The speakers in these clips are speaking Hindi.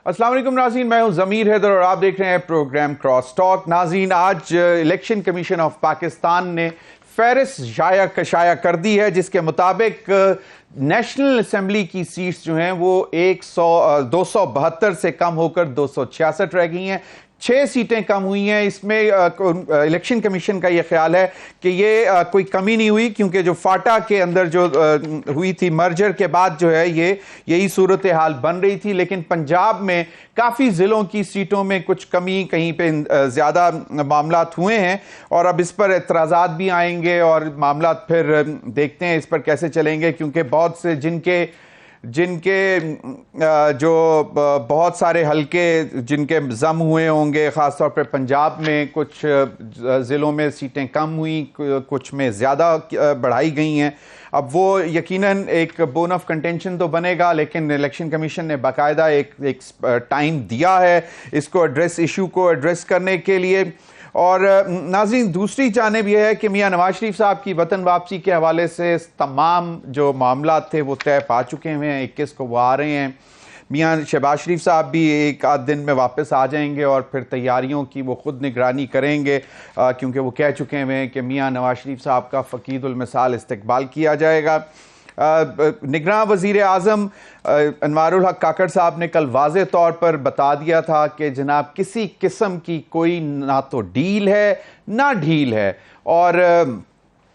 अस्सलाम वालेकुम नाज़रीन, मैं हूं ज़मीर हैदर और आप देख रहे हैं प्रोग्राम क्रॉस टॉक। नाज़रीन, आज इलेक्शन कमीशन ऑफ पाकिस्तान ने फहरिस्त शाया कर दी है, जिसके मुताबिक नेशनल असेंबली की सीट्स जो हैं वो 272 से कम होकर 266 रह गई हैं। 6 सीटें कम हुई हैं। इसमें इलेक्शन कमीशन का यह ख्याल है कि ये कोई कमी नहीं हुई, क्योंकि जो फाटा के अंदर जो हुई थी मर्जर के बाद जो है यही सूरत हाल बन रही थी। लेकिन पंजाब में काफ़ी ज़िलों की सीटों में कुछ कमी, कहीं पे ज़्यादा मामलात हुए हैं और अब इस पर एतराज़ात भी आएंगे और मामलात फिर देखते हैं इस पर कैसे चलेंगे, क्योंकि बहुत से जिनके जो बहुत सारे हलके जिनके जम हुए होंगे, ख़ासतौर पर पंजाब में कुछ ज़िलों में सीटें कम हुई, कुछ में ज़्यादा बढ़ाई गई हैं। अब वो यकीनन एक बोन ऑफ कंटेंशन तो बनेगा, लेकिन इलेक्शन कमीशन ने बाकायदा एक टाइम दिया है इसको इशू को एड्रेस करने के लिए। और नाज़रीन, दूसरी जानिब यह है कि मियां नवाज शरीफ साहब की वतन वापसी के हवाले से तमाम जो मामला थे वो तय पा चुके हैं। 21 को वो आ रहे हैं। मियां शहबाज शरीफ साहब भी एक आध दिन में वापस आ जाएंगे और फिर तैयारियों की वो खुद निगरानी करेंगे, क्योंकि वो कह चुके हैं कि मियां नवाज शरीफ साहब का फ़कीदुल मिसाल इस्तकबाल किया जाएगा। निगरान वज़ीर आज़म अनवारुल हक काकड़ साहब ने कल वाज़े तौर पर बता दिया था कि जनाब किसी किस्म की कोई ना तो डील है ना ढील है, और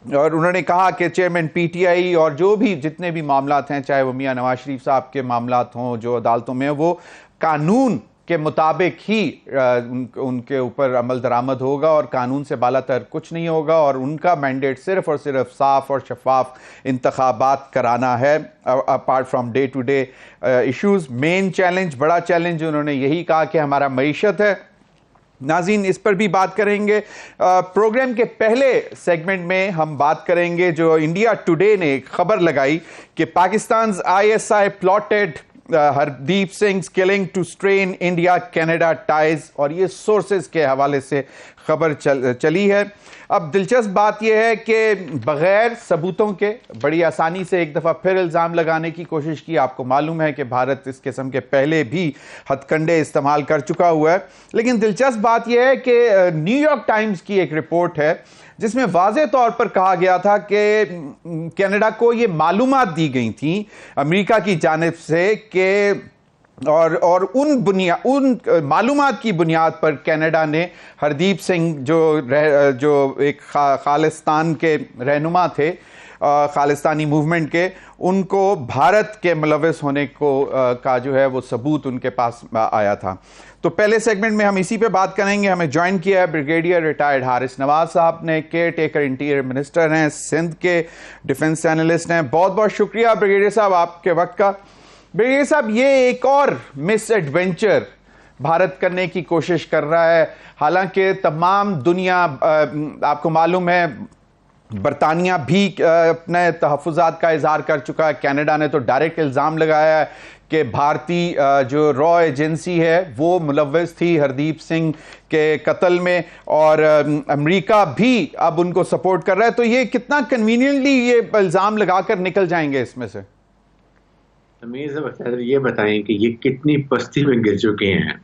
उन्होंने कहा कि चेयरमैन पीटीआई और जो भी जितने भी मामलात हैं, चाहे वो मियां नवाज शरीफ साहब के मामलात हों जो अदालतों में, वो कानून के मुताबिक ही उनके ऊपर अमल दरामद होगा और कानून से बालातर कुछ नहीं होगा, और उनका मैंडेट सिर्फ और सिर्फ साफ और शफाफ इंतखाबात कराना है, apart from day to day issues. Main challenge, बड़ा चैलेंज उन्होंने यही कहा कि हमारा मईशत है। नाज़रीन, इस पर भी बात करेंगे। प्रोग्राम के पहले सेगमेंट में हम बात करेंगे जो इंडिया टुडे ने खबर लगाई कि Pakistan ISI plotted Hardeep Singh killing to strain India Canada ties, और ये सोर्सेज के हवाले से खबर चली है। अब दिलचस्प बात यह है कि बगैर सबूतों के बड़ी आसानी से एक दफ़ा फिर इल्ज़ाम लगाने की कोशिश की। आपको मालूम है कि भारत इस किस्म के पहले भी हथकंडे इस्तेमाल कर चुका हुआ है। लेकिन दिलचस्प बात यह है कि न्यूयॉर्क टाइम्स की एक रिपोर्ट है जिसमें वाज़े तौर पर कहा गया था कि कनाडा को ये मालूमात दी गई थी अमेरिका की जानिब से कि और उन मालूमात की बुनियाद पर कनाडा ने हरदीप सिंह जो एक खालिस्तान के रहनुमा थे, खालिस्तानी मूवमेंट के, उनको भारत के मुलविस होने का जो है वो सबूत उनके पास आया था। तो पहले सेगमेंट में हम इसी पे बात करेंगे। हमें ज्वाइन किया है ब्रिगेडियर रिटायर्ड हारिस नवाज साहब ने, केयर टेकर इंटीरियर मिनिस्टर हैं, सिंध के डिफेंस एनालिस्ट हैं। बहुत बहुत शुक्रिया ब्रिगेडियर साहब आपके वक्त का। ब्रिगेडियर साहब, ये एक और मिस एडवेंचर भारत करने की कोशिश कर रहा है। हालांकि तमाम दुनिया, आपको मालूम है, बरतानिया भी अपने तहफ़्फ़ुज़ात का इजहार कर चुका है। कनाडा ने तो डायरेक्ट इल्ज़ाम लगाया है कि भारतीय जो रॉ एजेंसी है वो मुलव्वस थी हरदीप सिंह के कत्ल में, और अमेरिका भी अब उनको सपोर्ट कर रहा है। तो ये कितना कन्वीनियंटली ये इल्ज़ाम लगाकर निकल जाएंगे इसमें से? ये बताएं कि ये कितनी पस्ती में गिर चुके हैं।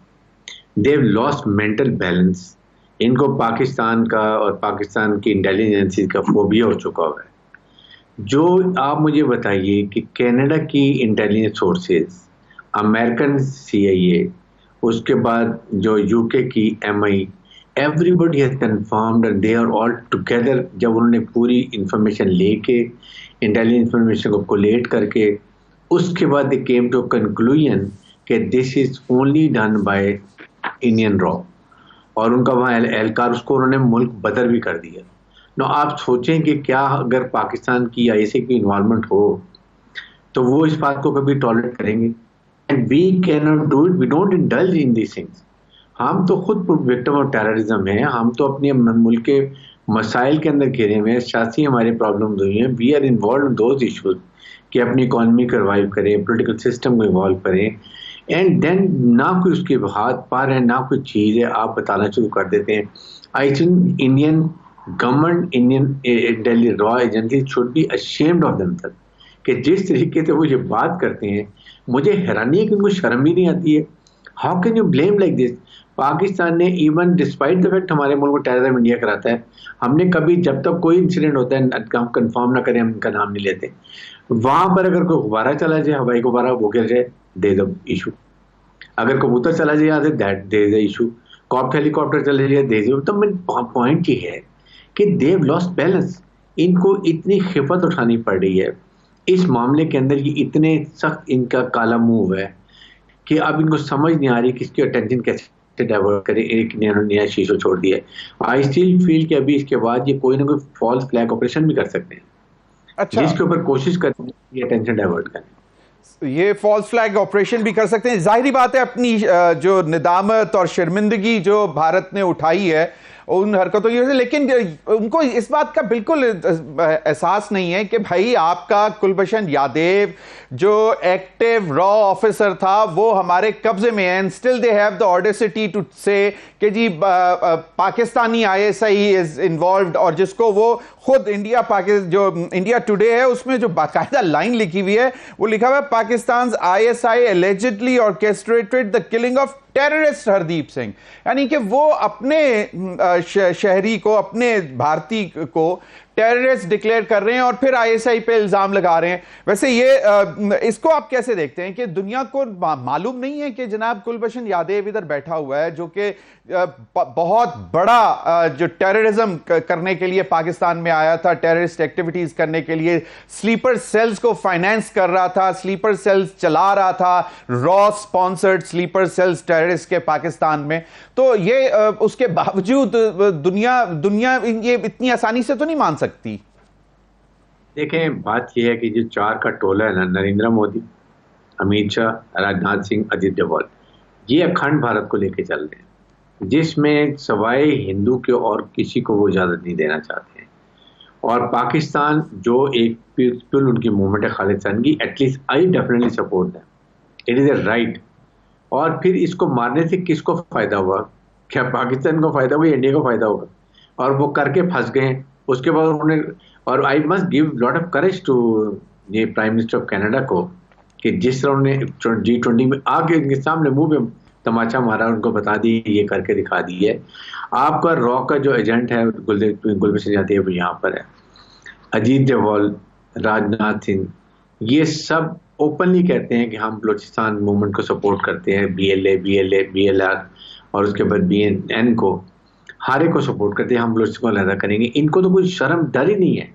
देव लॉस्ट मेंटल बैलेंस। इनको पाकिस्तान का और पाकिस्तान की इंटेलिजेंसी का फोबिया हो चुका हुआ है। जो आप मुझे बताइए कि कनाडा की इंटेलिजेंस सोर्सेज, अमेरिकन CIA, उसके बाद जो UK की MI, everybody has confirmed and they are all together. जब उन्होंने पूरी इंफॉर्मेशन लेके, इंटेलिजेंस इंफॉर्मेशन को कोलेट करके, उसके बाद दे केम टू कंक्लूजन कि this is only done by Indian raw, और उनका वहाँ एहलकार, उसको उन्होंने मुल्क बदर भी कर दिया। नो, आप सोचें कि क्या अगर पाकिस्तान की या ऐसे की इन्वॉल्वमेंट हो तो वो इस बात को कभी टॉलरेट करेंगे? And we can not do it, we don't indulge in these things. हम तो खुद विक्टिम ऑफ टेररिज्म है, हम तो अपने मुल्क के मसाइल के अंदर घिरे हुए हैं, सियासी हमारे प्रॉब्लम्स हुई हैं। We are involve in those issues कि अपनी इकॉनमी को रिवाइव करें, पोलिटिकल सिस्टम को इवॉल्व करें, एंड देन ना कोई उसके हाथ पार है, ना कोई चीज़ है, आप बताना शुरू कर देते हैं। I think Indian government, Indian Delhi रॉ agency should be ashamed of themselves कि जिस तरीके से वो ये बात करते हैं। मुझे हैरानी है कि उनको शर्म भी नहीं आती है। How can you blame like this? Pakistan ने इवन डिस्पाइट द फैक्ट हमारे मुल्क को टेररिज्म इंडिया कराता है, हमने कभी जब तक कोई इंसिडेंट होता है हम कंफर्म ना करें, हम इनका नाम नहीं लेते। वहां पर अगर कोई गुब्बारा चला जाए, हवाई गुब्बारा वो गिर जाए, दे दो इशू। अगर कबूतर चला जाए यहाँ से, that they the issue. Helicopter चले जाए, दे दो। तो पॉइंट ये है कि देव लॉस्ट बैलेंस। इनको इतनी खिफत उठानी पड़ रही है इस मामले के अंदर, ये इतने सख्त इनका काला मूव है कि अब इनको समझ नहीं आ रही कि इसकी अटेंशन कैसे डाइवर्ट करें। एक नया शीशो छोड़ दिया है। आई स्टिल फील कि अभी इसके बाद ये कोई ना कोई फॉल्स फ्लैग ऑपरेशन भी कर सकते हैं, अच्छा, जिसके ऊपर कोशिश करें कि अटेंशन डाइवर्ट करें। ये फॉल्स फ्लैग ऑपरेशन भी कर सकते हैं। जाहिर बात है, अपनी जो निदामत और शर्मिंदगी जो भारत ने उठाई है उन हरकतों की वजह से, लेकिन उनको इस बात का बिल्कुल एहसास नहीं है कि भाई आपका कुलभूषण यादव जो एक्टिव रॉ ऑफिसर था वो हमारे कब्जे में है, and still they have the audacity to say कि जी पाकिस्तानी आईएसआई इज इन्वॉल्व्ड, और जिसको वो खुद जो इंडिया टुडे है उसमें जो बाकायदा लाइन लिखी हुई है वो लिखा हुआ है, Pakistan ISI allegedly orchestrated the killing of terrorist Hardeep Singh. यानी कि वो अपने शहरी को, अपने भारतीय को टेररिस्ट डिक्लेयर कर रहे हैं और फिर आईएसआई पे इल्जाम लगा रहे हैं। वैसे ये इसको आप कैसे देखते हैं कि दुनिया को मालूम नहीं है कि जनाब कुलभूषण यादव इधर बैठा हुआ है जो कि बहुत बड़ा जो टेररिज्म करने के लिए पाकिस्तान में आया था, टेररिस्ट एक्टिविटीज करने के लिए स्लीपर सेल्स को फाइनेंस कर रहा था, स्लीपर सेल्स चला रहा था, रॉ स्पॉन्सर्ड स्लीपर सेल्स टेररिस्ट के पाकिस्तान में। तो ये उसके बावजूद दुनिया ये इतनी आसानी से तो नहीं मान सकती। देखें, बात यह है कि जो चार का टोला है ना, नरेंद्र मोदी, अमित शाह, राजनाथ सिंह, अजित डोभाल, ये अखंड भारत को लेके चल रहे हैं, जिसमें सवाए हिंदू के और किसी को वो इजाजत नहीं देना चाहते हैं। और पाकिस्तान जो एक पीसफुल उनकी मूवमेंट है खालिस्तान की, at least I definitely support them, it is a right. और फिर इसको मारने से किसको फायदा हुआ? क्या पाकिस्तान को फायदा हुआ, इंडिया को फायदा होगा? और वो करके फंस गए। उसके बाद उन्होंने, और I must give lot of courage to ये प्राइम मिनिस्टर ऑफ कनाडा को, कि जिस तरह उन्होंने G20 में आगे इनके सामने मुंह पे तमाचा मारा, उनको बता दी, ये करके दिखा दी है। आपका रॉ का जो एजेंट है कुलभूषण यादव यहाँ पर है, अजीत डोभाल, राजनाथ सिंह, ये सब ओपनली कहते हैं कि हम बलूचिस्तान मूवमेंट को सपोर्ट करते हैं, BLR और उसके बाद BNN को, हारे को सपोर्ट करते हैं, हम बलूचिस्तान को अलहदा करेंगे। इनको तो कोई शर्म डर ही नहीं है,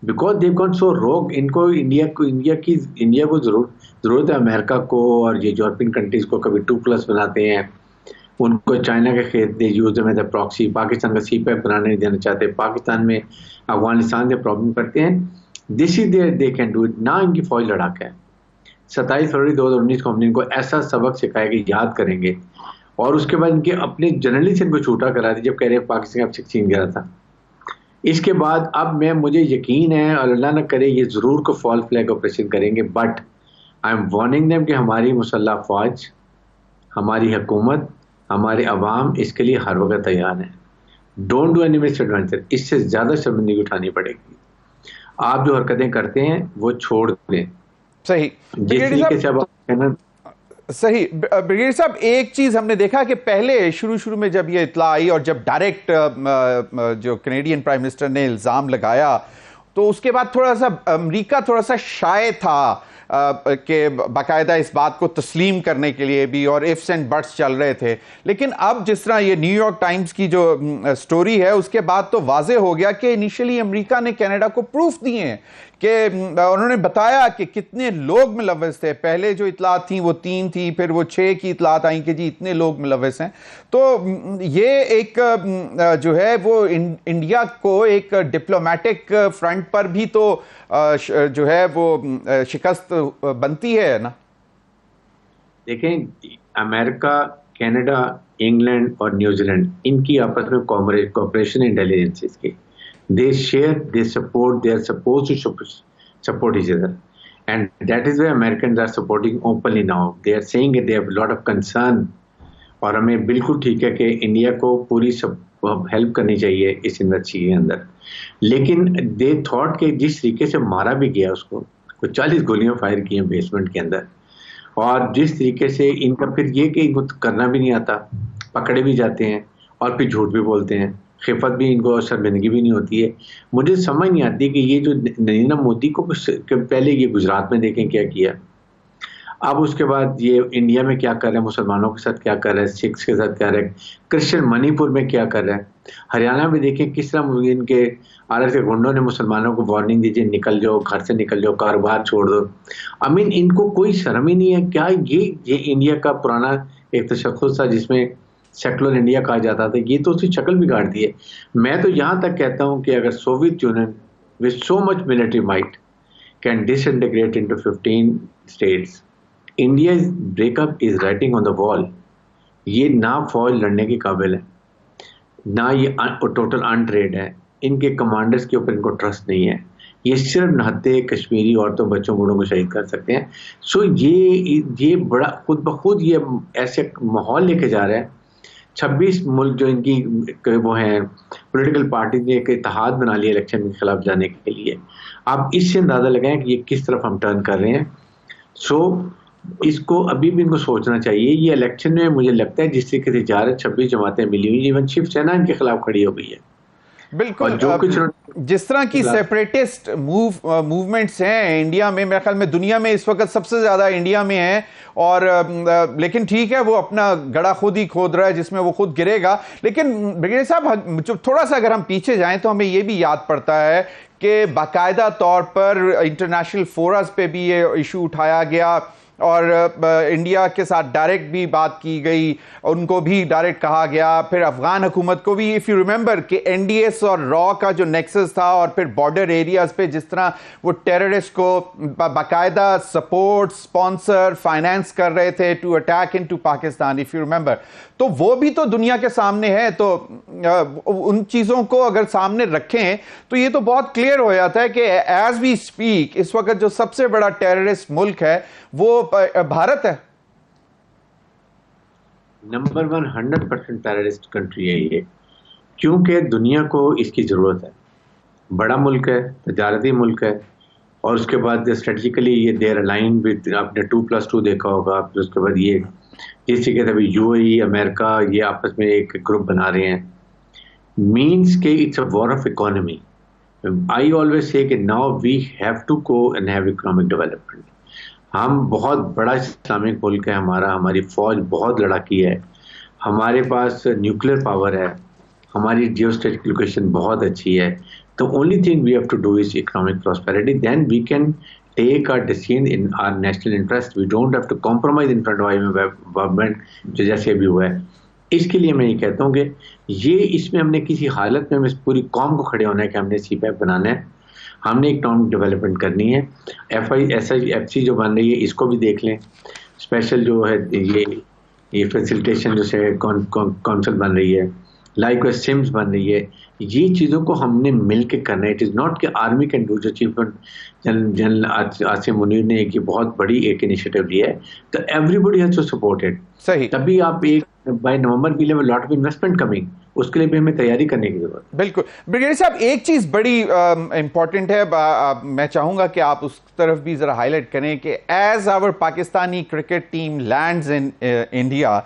बिकॉज देव गॉन सो रोग। इनको इंडिया को जरूरत है अमेरिका को, और ये यूरोपियन कंट्रीज को कभी 2+ बनाते हैं, उनको चाइना के खेत यूज में प्रॉक्सी, पाकिस्तान का CPAP बनाने नहीं देना चाहते, पाकिस्तान में अफगानिस्तान से प्रॉब्लम करते हैं। This is they can do it ना। इनकी फौज लड़ाका है। 27 फरवरी 2019 को हमने इनको ऐसा सबक सिखाया कि याद करेंगे, और उसके बाद इनके अपने जर्नलिस्ट इनको छूटा करा दी जब कह रहे पाकिस्तान का 16 गिरा था। इसके बाद अब मुझे यकीन है, और अल्लाह न करे ये जरूर को फॉल फ्लैग ऑपरेशन करेंगे, but I am warning them कि हमारी मुसल्लह फौज, हमारी हुकूमत, हमारे अवाम इसके लिए हर वक्त तैयार है। Don't do any miss adventure. इससे ज्यादा शर्मिंदगी उठानी पड़ेगी। आप जो हरकतें करते हैं वो छोड़ दें। सही, जिस तरीके से आप सही ब्रिगेडियर साहब, एक चीज हमने देखा कि पहले शुरू में जब ये इत्ला आई और जब डायरेक्ट जो कैनेडियन प्राइम मिनिस्टर ने इल्जाम लगाया, तो उसके बाद थोड़ा सा अमेरिका थोड़ा सा शाय था कि बाकायदा इस बात को तस्लीम करने के लिए भी, और इफ्स एंड बट्स चल रहे थे। लेकिन अब जिस तरह ये न्यूयॉर्क टाइम्स की जो स्टोरी है उसके बाद तो वाजे हो गया कि इनिशियली अमेरिका ने कनाडा को प्रूफ दिए हैं कि उन्होंने बताया कि कितने लोग मुलव्वस थे। पहले जो इतलात थी वो 3 थी, फिर वो 6 की इतलात आई कि जी इतने लोग मुलव्वस हैं। तो ये एक जो है वो इंडिया को एक डिप्लोमेटिक फ्रंट पर भी तो जो है वो शिकस्त बनती है ना। देखें, अमेरिका, कनाडा, इंग्लैंड और न्यूजीलैंड, इनकी आपस में कोऑपरेशन इंटेलिजेंस की, they share, they support, they are supposed to support each other, and that is why Americans are supporting openly now. They are saying that they have a lot of concern, और हमें बिल्कुल ठीक है कि इंडिया को पूरी हेल्प करनी चाहिए इस यूनिवर्सिटी के अंदर। लेकिन दे थॉट के जिस तरीके से मारा भी गया उसको, कुछ 40 गोलियां फायर की हैं बेसमेंट के अंदर, और जिस तरीके से इनका फिर ये कि इनको करना भी नहीं आता, पकड़े भी जाते हैं और फिर झूठ भी बोलते हैं, खिफत भी इनको शर्मिंदगी भी नहीं होती है। मुझे समझ नहीं आती कि ये जो नरेंद्र मोदी को पहले ये गुजरात में देखें क्या किया, अब उसके बाद ये इंडिया में क्या कर रहे हैं, मुसलमानों के साथ क्या कर रहे हैं, सिख्स के साथ क्या कर रहे हैं, क्रिश्चियन मणिपुर में क्या कर रहे हैं, हरियाणा में देखें किस तरह इनके आरएस के गुंडों ने मुसलमानों को वार्निंग दीजिए, निकल जाओ, घर से निकल जाओ, कारोबार छोड़ दो। आई मीन इनको कोई शर्म ही नहीं है क्या? ये इंडिया का पुराना एक तशख्खुस था जिसमें सेकुलर इंडिया कहा जाता था, ये तो उसकी शक्ल बिगाड़ दी है। मैं तो यहां तक कहता हूं कि अगर Soviet union with so much military might can disintegrate into 15 states, India breakup is writing on the wall. ये ना फौज लड़ने के काबिल है, ना ये टोटल अनट्रेड है, इनके कमांडर्स के ऊपर इनको ट्रस्ट नहीं है, ये सिर्फ नहते कश्मीरी औरतों बच्चों बूढ़ों को शहीद कर सकते हैं। सो ये बड़ा खुद ब खुद ये ऐसे माहौल लेके जा रहा है। 26 मुल्क जो इनकी वो हैं पॉलिटिकल पार्टी ने एक इत्तेहाद बना लिया इलेक्शन के खिलाफ जाने के लिए। आप इससे अंदाजा लगाएं कि ये किस तरफ हम टर्न कर रहे हैं। सो इसको अभी भी इनको सोचना चाहिए। ये इलेक्शन में मुझे लगता है जिस तरीके से जा रहे 26 जमातें मिली हुई, इवन शिवसेना इनके खिलाफ खड़ी हो गई है। बिल्कुल, जो कुछ जिस तरह की सेपरेटिस्ट मूवमेंट्स हैं इंडिया में, मेरे ख्याल में दुनिया में इस वक्त सबसे ज्यादा इंडिया में है। और लेकिन ठीक है, वो अपना गड़ा खुद ही खोद रहा है जिसमें वो खुद गिरेगा। लेकिन ब्रिगेडियर साहब, जो थोड़ा सा अगर हम पीछे जाएं तो हमें ये भी याद पड़ता है कि बाकायदा तौर पर इंटरनेशनल फोरम्स पे भी ये इशू उठाया गया और इंडिया के साथ डायरेक्ट भी बात की गई, उनको भी डायरेक्ट कहा गया। फिर अफगान हुकूमत को भी, इफ़ यू रिमेंबर, कि एनडीएस और रॉ का जो नेक्सस था, और फिर बॉर्डर एरियाज पे जिस तरह वो टेररिस्ट को बाकायदा सपोर्ट, स्पॉन्सर, फाइनेंस कर रहे थे to attack into Pakistan, if you remember, तो वो भी तो दुनिया के सामने है। तो उन चीज़ों को अगर सामने रखें तो ये तो बहुत क्लियर हो जाता है कि एज वी स्पीक इस वक्त जो सबसे बड़ा टेररिस्ट मुल्क है वो भारत है। नंबर 100% टेररिस्ट कंट्री है ये, क्योंकि दुनिया को इसकी जरूरत है। बड़ा मुल्क है, तजारती मुल्क है, और उसके बाद स्ट्रेटेजिकली ये देयर अलाइन विद, आपने 2+2 देखा होगा। फिर उसके बाद ये जिस तरीके से अभी यूएई, अमेरिका ये आपस में एक ग्रुप बना रहे हैं, मीन्स के it's a war of economy. I always say कि now we have to go and have economic development. हम बहुत बड़ा इस्लामिक मुल्क है हमारा, हमारी फौज बहुत लड़ाकी है, हमारे पास न्यूक्लियर पावर है, हमारी जियोस्ट्रेटेजिक लोकेशन बहुत अच्छी है। तो only thing we have to do is economic prosperity, then we can take our decision in our national interest. We don't have to compromise in front of government, जो जैसे अभी हुआ है। इसके लिए मैं ये कहता हूँ कि ये इसमें हमने किसी हालत में पूरी कौम को खड़े होना है कि हमने CPAC बनाना है, हमने इकोनॉमिक डेवलपमेंट करनी है। FISI जो बन रही है इसको भी देख लें, स्पेशल जो है ये फैसिलिटेशन जो से काउंसिल बन रही है, लाइक सिम्स बन रही है, ये चीज़ों को हमने मिल के करना है। इट इज़ नॉट कि आर्मी कैन डू। जो चीफ जनरल आसिम मुनीर ने एक बहुत बड़ी एक इनिशिएटिव लिया है, तो everybody has to support it. सही, तभी आप एक बाय नवंबर भी level lot of investment coming, उसके लिए भी हमें तैयारी करने की जरूरत है। बिल्कुल। ब्रिगेडियर साहब, एक चीज बड़ी इंपॉर्टेंट है, मैं चाहूंगा कि आप उस तरफ भी जरा हाईलाइट करें कि as our Pakistani cricket team lands in India,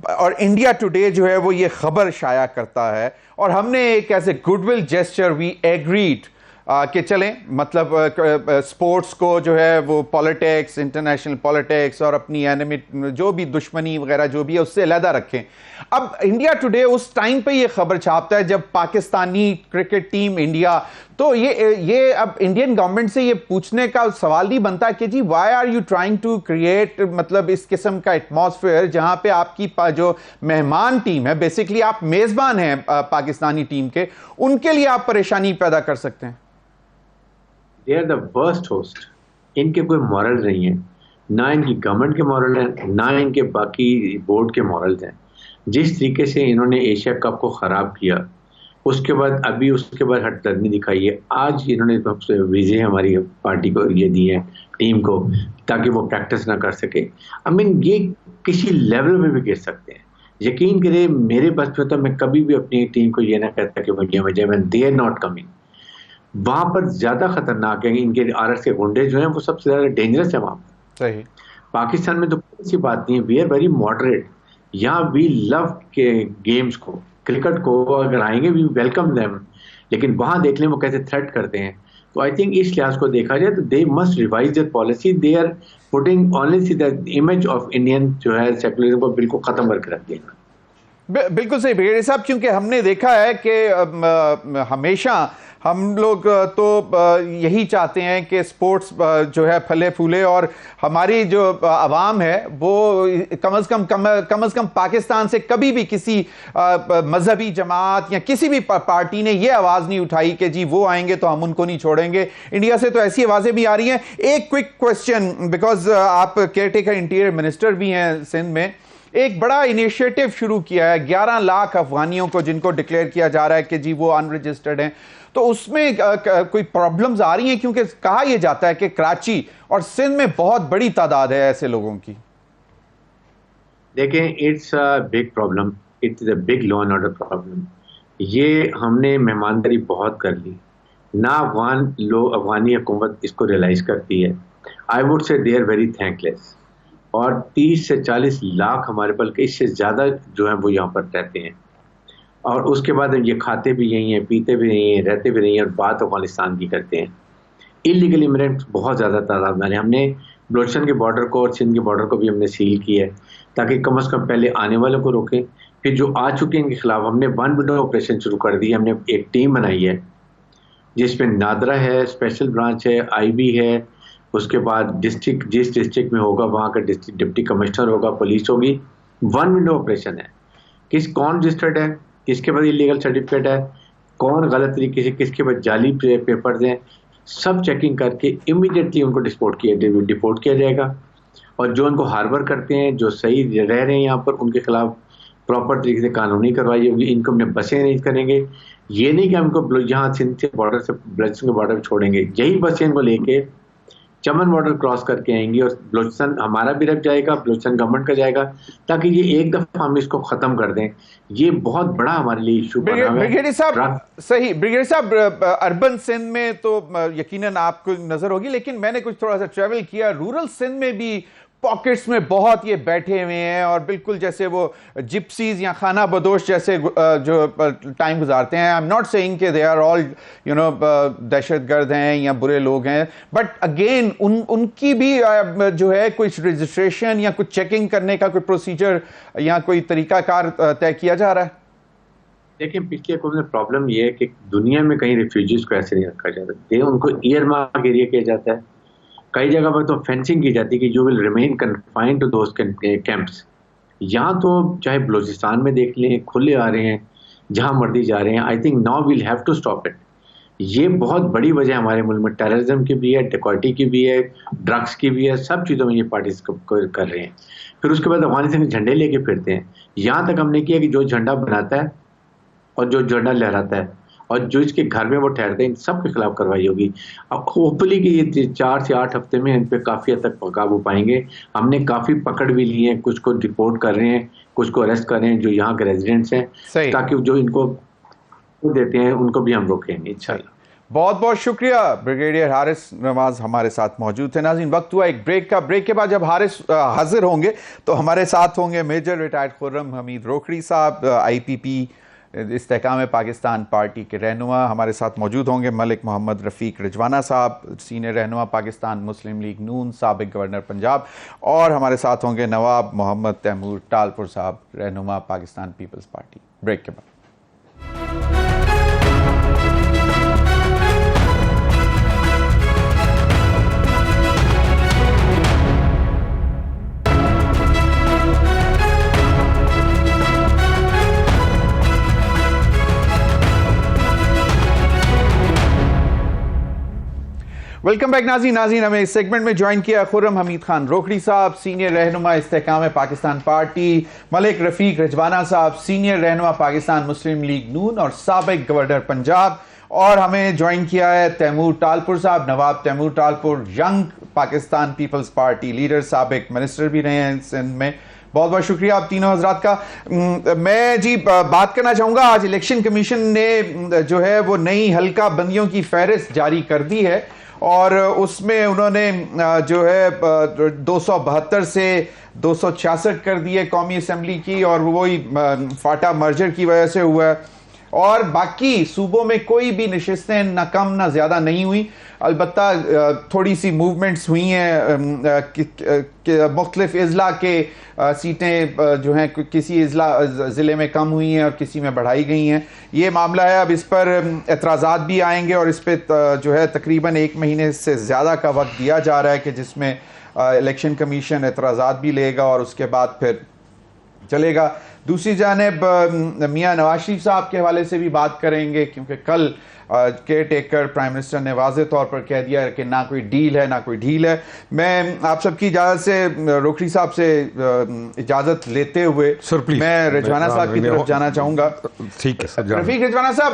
और इंडिया टुडे जो है वो ये खबर शाया करता है, और हमने एक ऐसे गुडविल जेस्चर वी एग्रीड कि चलें, मतलब स्पोर्ट्स को जो है वो पॉलिटिक्स, इंटरनेशनल पॉलिटिक्स और अपनी एनिमी जो भी दुश्मनी वगैरह जो भी है उससे अलहदा रखें। अब इंडिया टुडे उस टाइम पे ये खबर छापता है जब पाकिस्तानी क्रिकेट टीम इंडिया, तो ये अब इंडियन गवर्नमेंट से ये पूछने का सवाल नहीं बनता कि जी why are you trying to create, मतलब इस किस्म का एटमॉस्फेयर जहां पे आपकी जो मेहमान टीम है, बेसिकली आप मेजबान हैं पाकिस्तानी टीम के, उनके लिए आप परेशानी पैदा कर सकते हैं। They are the worst host. इनके कोई मॉरल नहीं है, ना इनकी गवर्नमेंट के मॉरल हैं, ना इनके बाकी बोर्ड के मॉरल्स हैं। जिस तरीके से इन्होंने एशिया कप को ख़राब किया, उसके बाद हटदर्मी दिखाई है। आज इन्होंने वीज़े हमारी पार्टी को ये दिए हैं, टीम को, ताकि वो प्रैक्टिस ना कर सके। आई मीन ये किसी लेवल में भी गिर सकते हैं। यकीन करें, मेरे बस में तो मैं कभी भी अपनी टीम को ये ना कहता कि इंडिया में जब दे आर नॉट कमिंग। वहां पर ज्यादा खतरनाक है, इनके आरएस के गुंडे जो हैं वो सबसे ज्यादा डेंजरस है वहां पर। सही। पाकिस्तान में तो ऐसी बात नहीं है, वी आर वेरी मॉडरेट। यहाँ वी लव के गेम्स को, क्रिकेट को अगर आएंगे वी वेलकम देम, लेकिन वहां देख लें वो कैसे थ्रेट करते हैं। तो आई थिंक इस लिहाज को देखा जाए तो they must revise their policy, they are putting only see the image of Indian जो है सेकुलरिज्म को बिल्कुल खत्म करके रख दिया। बिल्कुल सही ब्रिगेडियर साहब, क्योंकि हमने देखा है कि हमेशा हम लोग तो यही चाहते हैं कि स्पोर्ट्स जो है फले फूले, और हमारी जो आवाम है वो कम से कम पाकिस्तान से कभी भी किसी मजहबी जमात या किसी भी पार्टी ने ये आवाज़ नहीं उठाई कि जी वो आएंगे तो हम उनको नहीं छोड़ेंगे। इंडिया से तो ऐसी आवाज़ें भी आ रही हैं। एक क्विक क्वेश्चन, बिकॉज आप केयर टेकर इंटीरियर मिनिस्टर भी हैं सिंध में, एक बड़ा इनिशिएटिव शुरू किया है 11 लाख अफगानियों को जिनको डिक्लेयर किया जा रहा है कि जी वो अनरजिस्टर्ड हैं, तो उसमें कोई प्रॉब्लम्स आ रही हैं? क्योंकि कहा यह जाता है कि कराची और सिंध में बहुत बड़ी तादाद है ऐसे लोगों की। देखें, it's a big problem, it's a big law and order problem. ये हमने मेहमानदारी बहुत कर ली ना, अफगानी हुकूमत इसको रियलाइज करती है। I would say they are very thankless. और 30 से 40 लाख हमारे, बल्कि इससे ज़्यादा जो है वो यहाँ पर रहते हैं, और उसके बाद ये खाते भी यहीं हैं, पीते भी यहीं हैं, रहते भी यहीं हैं, और बात अफगानिस्तान की करते हैं। इलीगल इमिग्रेंट्स बहुत ज़्यादा तादाद में। हमने बलोचिस्तान के बॉर्डर को और सिंध के बॉर्डर को भी हमने सील किया है, ताकि कम से कम पहले आने वालों को रोकें, फिर जो आ चुके हैं इनके खिलाफ हमने वन विंडो ऑपरेशन शुरू कर दी। हमने एक टीम बनाई है जिसमें नादरा है, स्पेशल ब्रांच है, IB है, उसके बाद डिस्ट्रिक्ट, जिस डिस्ट्रिक्ट में होगा वहाँ का डिस्ट्रिक्ट डिप्टी कमिश्नर होगा, पुलिस होगी। वन विंडो ऑपरेशन है, कौन रजिस्टर्ड है, किसके पास इलीगल सर्टिफिकेट है, कौन गलत तरीके से, किसके पास जाली पेपर्स हैं, सब चेकिंग करके इमीडिएटली उनको डिपोर्ट किया जाएगा। और जो उनको हार्बर करते हैं, जो सही रह रहे हैं यहाँ पर, उनके खिलाफ प्रॉपर तरीके से कानूनी कार्रवाई होगी। इनको हमने बसें नहीं करेंगे, ये नहीं कि हमको यहाँ सिंध से बॉर्डर से बलोचिस्तान के बॉर्डर छोड़ेंगे, यही बसें इनको लेके चमन बॉर्डर क्रॉस करके आएंगी और बलोचिस्तान हमारा भी रख जाएगा, बलोचिस्तान गवर्नमेंट का जाएगा, ताकि ये एक दफा हम इसको खत्म कर दें। ये बहुत बड़ा हमारे लिए इशू बना है। ब्रिगेडियर साहब, सही ब्रिगेडियर साहब, अर्बन सिंध में तो यकीनन आपको नजर होगी, लेकिन मैंने कुछ थोड़ा सा ट्रैवल किया, रूरल सिंध में भी पॉकेट्स में बहुत ये बैठे हुए हैं, और बिल्कुल जैसे वो जिप्सीज या खाना बदोश जैसे जो टाइम गुजारते हैं। आई एम नॉट सेइंग कि दे आर ऑल दहशतगर्द हैं या बुरे लोग हैं, बट अगेन उनकी भी जो है कोई रजिस्ट्रेशन या कुछ चेकिंग करने का कोई प्रोसीजर या कोई तरीकाकार तय किया जा रहा है? देखिए, पिछले कुछ में प्रॉब्लम ये है कि दुनिया में कहीं रिफ्यूजीज को ऐसे नहीं रखा जाता, उनको ईयर मार्क एरिया किया जाता है। कई जगह पर तो फेंसिंग की जाती है कि you will remain confined to those camps. यहाँ तो चाहे बलोचिस्तान में देख लें, खुले आ रहे हैं, जहाँ मर्जी जा रहे हैं। I think now we'll have to stop it. ये बहुत बड़ी वजह हमारे मुल्क में टेररिज्म की भी है, डिकॉइटी की भी है, ड्रग्स की भी है, सब चीज़ों में ये पार्टिसिपेट कर रहे हैं। फिर उसके बाद अफगानिस्तान के झंडे लेके फिरते हैं। यहाँ तक हमने किया कि जो झंडा बनाता है और जो झंडा लहराता है और जो इसके घर में वो ठहरते हैं, इन सब के खिलाफ कार्रवाई होगी। अब होपफुली कि ये 4 से 8 हफ्ते में इन पे काफ़ी हद तक काबू पाएंगे। हमने काफ़ी पकड़ भी ली है, कुछ को डिपोर्ट कर रहे हैं, कुछ को अरेस्ट कर रहे हैं जो यहाँ के रेजिडेंट्स हैं, ताकि जो इनको देते हैं उनको भी हम रोकेंगे इंशाल्लाह। बहुत बहुत शुक्रिया। ब्रिगेडियर हारिस नवाज हमारे साथ मौजूद थे। नाज़रीन, वक्त हुआ एक ब्रेक का। ब्रेक के बाद जब हारिस हाजिर होंगे तो हमारे साथ होंगे मेजर रिटायर्ड खुर्रम हमीद रोखड़ी साहब, IPP इस्तेहकाम पाकिस्तान पार्टी के रहनुमा। हमारे साथ मौजूद होंगे मलिक मोहम्मद रफ़ीक रिजवाना साहब, सीनियर रहनुमा पाकिस्तान मुस्लिम लीग नून, साबिक गवर्नर पंजाब, और हमारे साथ होंगे नवाब मोहम्मद तैमूर टालपुर साहब, रहनुमा पाकिस्तान पीपल्स पार्टी। ब्रेक के बाद वेलकम बैक। नाज़रीन, हमें इस सेगमेंट में ज्वाइन किया खुर्रम हमीद खान रोखड़ी साहब, सीनियर रहनुमा इस्तेहकाम पाकिस्तान पार्टी, मलिक रफ़ीक रिजवाना साहब, सीनियर रहनुमा पाकिस्तान मुस्लिम लीग नून और साबिक गवर्नर पंजाब, और हमें ज्वाइन किया है तैमूर टालपुर साहब, नवाब तैमूर टालपुर, यंग पाकिस्तान पीपल्स पार्टी लीडर, साबिक मिनिस्टर भी रहे हैं सिंध में। बहुत बहुत शुक्रिया आप तीनों हजरात का। मैं जी बात करना चाहूँगा, आज इलेक्शन कमीशन ने जो है वो नई हल्का बंदियों की फहरिस्त जारी कर दी है, और उसमें उन्होंने जो है 272 से 266 कर दिए कौमी असम्बली की, और वही फाटा मर्जर की वजह से हुआ है। और बाकी सूबों में कोई भी नशिस्तें ना कम ना ज़्यादा नहीं हुई। अलबत्ता थोड़ी सी मूवमेंट्स हुई हैं, मुख्तलिफ अजला के सीटें जो हैं किसी ज़िले में कम हुई हैं और किसी में बढ़ाई गई हैं। ये मामला है, अब इस पर एतराज़ात भी आएंगे और इस पर जो है तकरीबन 1 महीने से ज़्यादा का वक्त दिया जा रहा है कि जिसमें इलेक्शन कमीशन एतराज़ात भी लेगा और उसके बाद फिर चलेगा। दूसरी जानिब मियां नवाज शरीफ साहब के हवाले से भी बात करेंगे, क्योंकि कल केयर टेकर प्राइम मिनिस्टर ने वाज़ेह तौर पर कह दिया कि ना कोई डील है ना कोई ढील है। मैं आप सबकी इजाज़त से रोखड़ी साहब से इजाज़त लेते हुए मैं रिजवाना साहब की तरफ जाना चाहूँगा। ठीक है रफीक रिजवाना साहब,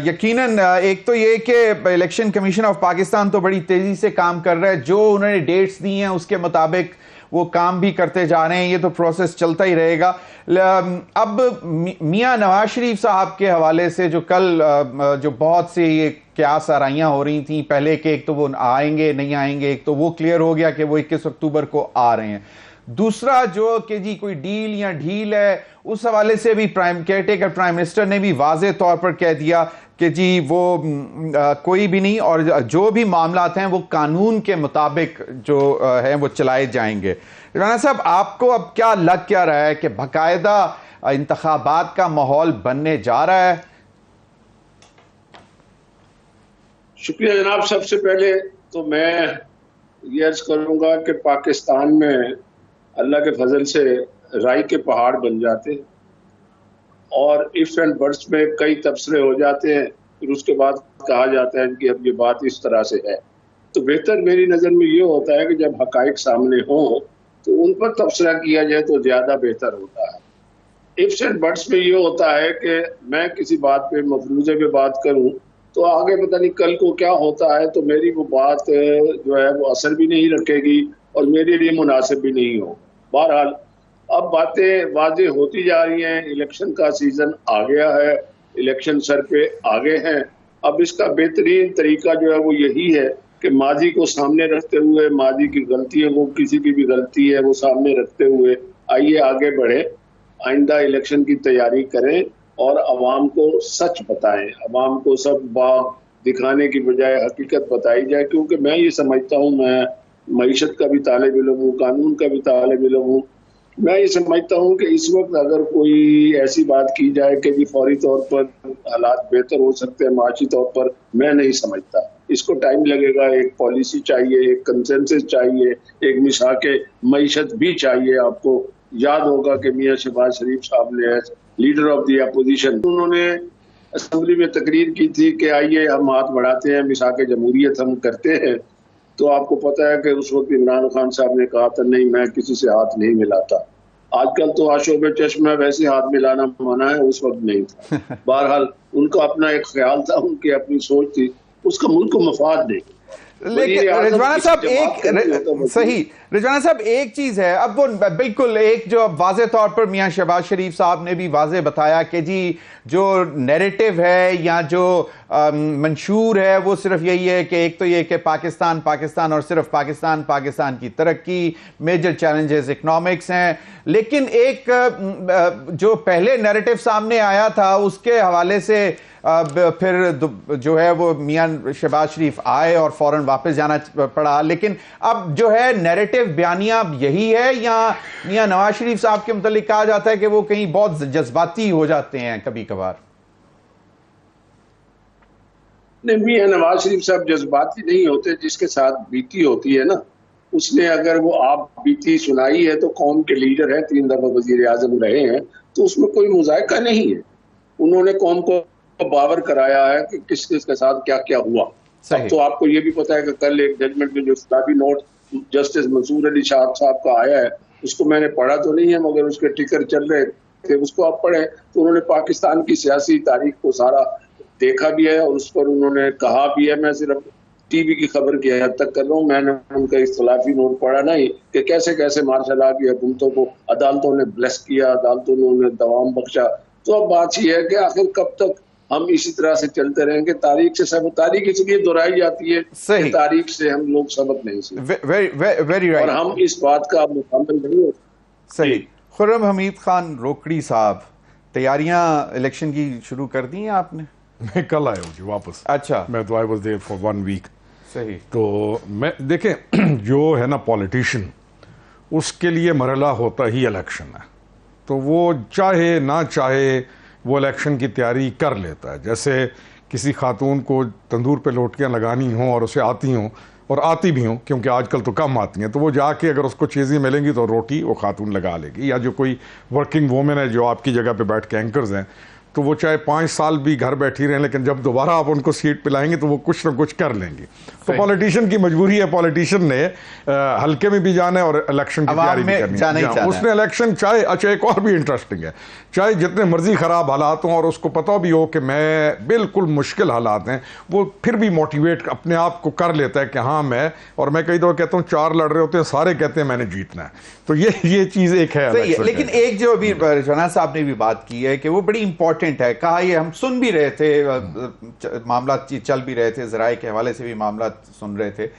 यकीनन एक तो ये कि इलेक्शन कमीशन ऑफ पाकिस्तान तो बड़ी तेज़ी से काम कर रहा है, जो उन्होंने डेट्स दी हैं उसके मुताबिक वो काम भी करते जा रहे हैं, ये तो प्रोसेस चलता ही रहेगा। अब मियां नवाज शरीफ साहब के हवाले से जो कल जो बहुत सी ये क्यास आराइयाँ हो रही थी, पहले के एक तो वो आएंगे नहीं आएंगे, एक तो वो क्लियर हो गया कि वो 21 अक्टूबर को आ रहे हैं। दूसरा जो कि जी कोई डील या ढील है, उस हवाले से भी केयर टेकर प्राइम मिनिस्टर ने भी वाज़ेह तौर पर कह दिया कि जी वो कोई भी नहीं, और जो भी मामलात हैं वो कानून के मुताबिक जो है वो चलाए जाएंगे। राना साहब, आपको अब क्या लग क्या रहा है कि बाकायदा इंतखाबात का माहौल बनने जा रहा है? शुक्रिया जनाब। सबसे पहले तो मैं ये अर्ज करूंगा कि पाकिस्तान में अल्लाह के फजल से राई के पहाड़ बन जाते हैं और इफ्स एंड बट्स में कई तबसरे हो जाते हैं, फिर उसके बाद कहा जाता है कि अब ये बात इस तरह से है। तो बेहतर मेरी नज़र में ये होता है कि जब हकाइक सामने हो तो उन पर तबसरा किया जाए तो ज़्यादा बेहतर होता है। इफ्स एंड बट्स में ये होता है कि मैं किसी बात पे मफरूज़े पे बात करूं तो आगे पता नहीं कल को क्या होता है, तो मेरी वो बात जो है वो असर भी नहीं रखेगी और मेरे लिए मुनासिब भी नहीं हो। बहरहाल अब बातें वाज़ेह होती जा रही हैं, इलेक्शन का सीज़न आ गया है, इलेक्शन सर पे आगे हैं। अब इसका बेहतरीन तरीका जो है वो यही है कि माजी को सामने रखते हुए, माजी की गलतियों को, किसी की भी गलती है वो सामने रखते हुए आइए आगे बढ़े, आइंदा इलेक्शन की तैयारी करें और आवाम को सच बताएं, आवाम को सब बात दिखाने की बजाय हकीकत बताई जाए। क्योंकि मैं ये समझता हूँ, मैं मईशत का भी तालिब इल्म हूँ, कानून का भी तालिब इल्म हूँ, मैं ये समझता हूँ कि इस वक्त अगर कोई ऐसी बात की जाए कि जी फौरी तौर पर हालात बेहतर हो सकते हैं माशी तौर पर, मैं नहीं समझता। इसको टाइम लगेगा, एक पॉलिसी चाहिए, एक कंसेंसस चाहिए, एक मिसाक मईशत भी चाहिए। आपको याद होगा कि मियाँ शहबाज शरीफ साहब ने लीडर ऑफ द अपोजिशन, उन्होंने असेंबली में तकरीर की थी कि आइए हम हाथ बढ़ाते हैं, मिसाक जमहूरियत हम करते हैं। तो आपको पता है कि उस वक्त इमरान खान साहब ने कहा था नहीं मैं किसी से हाथ नहीं मिलाता। आजकल तो आशोब चश्मा वैसे हाथ मिलाना माना है, उस वक्त नहीं था। बहरहाल उनका अपना एक ख्याल था, उनकी अपनी सोच थी, उसका मुल्क को मफाद नहीं। लेकिन रिजवाना साहब रिजवाना साहब एक चीज है, अब वो बिल्कुल एक जो वाज़ेह तौर पर मियां शहबाज शरीफ साहब ने भी वाज़ेह बताया कि जी जो नैरेटिव है या जो मंशूर है वो सिर्फ यही है कि एक तो ये कि पाकिस्तान पाकिस्तान और सिर्फ पाकिस्तान, पाकिस्तान की तरक्की, मेजर चैलेंजेस इकोनॉमिक्स हैं। लेकिन एक जो पहले नैरेटिव सामने आया था उसके हवाले से फिर जो है वो मियां शहबाज शरीफ आए और फौरन वापस जाना पड़ा। लेकिन अब जो है नैरेटिव बयानिया यही है या मियां नवाज शरीफ साहब के मुतालिक कहा जाता है कि वो कहीं बहुत जज्बाती हो जाते हैं कभी कभार? नहीं, मियां नवाज शरीफ साहब जज्बाती नहीं होते, जिसके साथ बीती होती है ना, उसने अगर वो आप बीती सुनाई है तो कौम के लीडर है, 3 दफा वजीर आजम रहे हैं, तो उसमें कोई मुजायका नहीं है। उन्होंने कौम को बावर कराया है कि किस किस के साथ क्या क्या हुआ। अब तो आपको ये भी पता है कि कल एक जजमेंट में जो इख्तिलाफी नोट जस्टिस मंसूर अली शाह साहब का आया है, उसको मैंने पढ़ा तो नहीं है मगर उसके टिकर चल रहे थे, उसको आप पढ़े तो उन्होंने पाकिस्तान की सियासी तारीख को सारा देखा भी है और उस पर उन्होंने कहा भी है। मैं सिर्फ टीवी की खबर की हद तक कर रहा हूँ, मैंने उनका इख्तिलाफी नोट पढ़ा नहीं कि कैसे कैसे मार्शल लॉ की हुकूमतों को अदालतों ने ब्लेस किया, अदालतों ने उन्हें दवाम बख्शा। तो अब बात यह है कि आखिर कब तक हम इसी तरह से चलते रहेंगे। तारीख से सब, तारीख इसलिए दोहराई जाती है कि तारीख से हम लोग सबक नहीं सीखते। Very right. और हम इस बात का मुकाबला नहीं हो। सही। खुर्रम हमीद खान रोकड़ी साहब, तैयारियां इलेक्शन की शुरू कर दी हैं आपने? मैं कल आया हूँ जी वापस। अच्छा। मैं तो I was there for 1 week. सही। तो मैं देखें, जो है ना पॉलिटिशियन, उसके लिए मरहला होता ही इलेक्शन है। तो वो चाहे ना चाहे वो इलेक्शन की तैयारी कर लेता है। जैसे किसी खातून को तंदूर पे रोटियां लगानी हो और उसे आती हों, और आती भी हों, क्योंकि आजकल तो कम आती हैं, तो वो जाके अगर उसको चीज़ें मिलेंगी तो रोटी वो खातून लगा लेगी। या जो कोई वर्किंग वूमेन है जो आपकी जगह पे बैठ के एंकर्स हैं, तो वो चाहे 5 साल भी घर बैठी रहें, लेकिन जब दोबारा आप उनको सीट पिलाएंगे तो वो कुछ ना कुछ कर लेंगी। तो पॉलिटिशियन की मजबूरी है, पॉलिटिशियन ने हल्के में भी जाना है और इलेक्शन की तैयारी भी करनी है। उसने इलेक्शन चाहे, अच्छा एक और भी इंटरेस्टिंग है, चाहे जितने मर्जी खराब हालात हों और उसको पता भी हो कि मैं बिल्कुल मुश्किल हालात हैं, वो फिर भी मोटिवेट अपने आप को कर लेता है कि हाँ मैं, और मैं कई दफा कहता हूँ 4 लड़ रहे होते हैं, सारे कहते हैं मैंने जीतना है। तो ये चीज एक है। लेकिन एक जो अभी रजवाना साहब ने भी बात की है कि वो बड़ी इंपॉर्टेंट है, कहा ये हम सुन भी रहे थे, मामला चल भी रहे थे, जराए के हवाले से भी मामला सुन रहे थे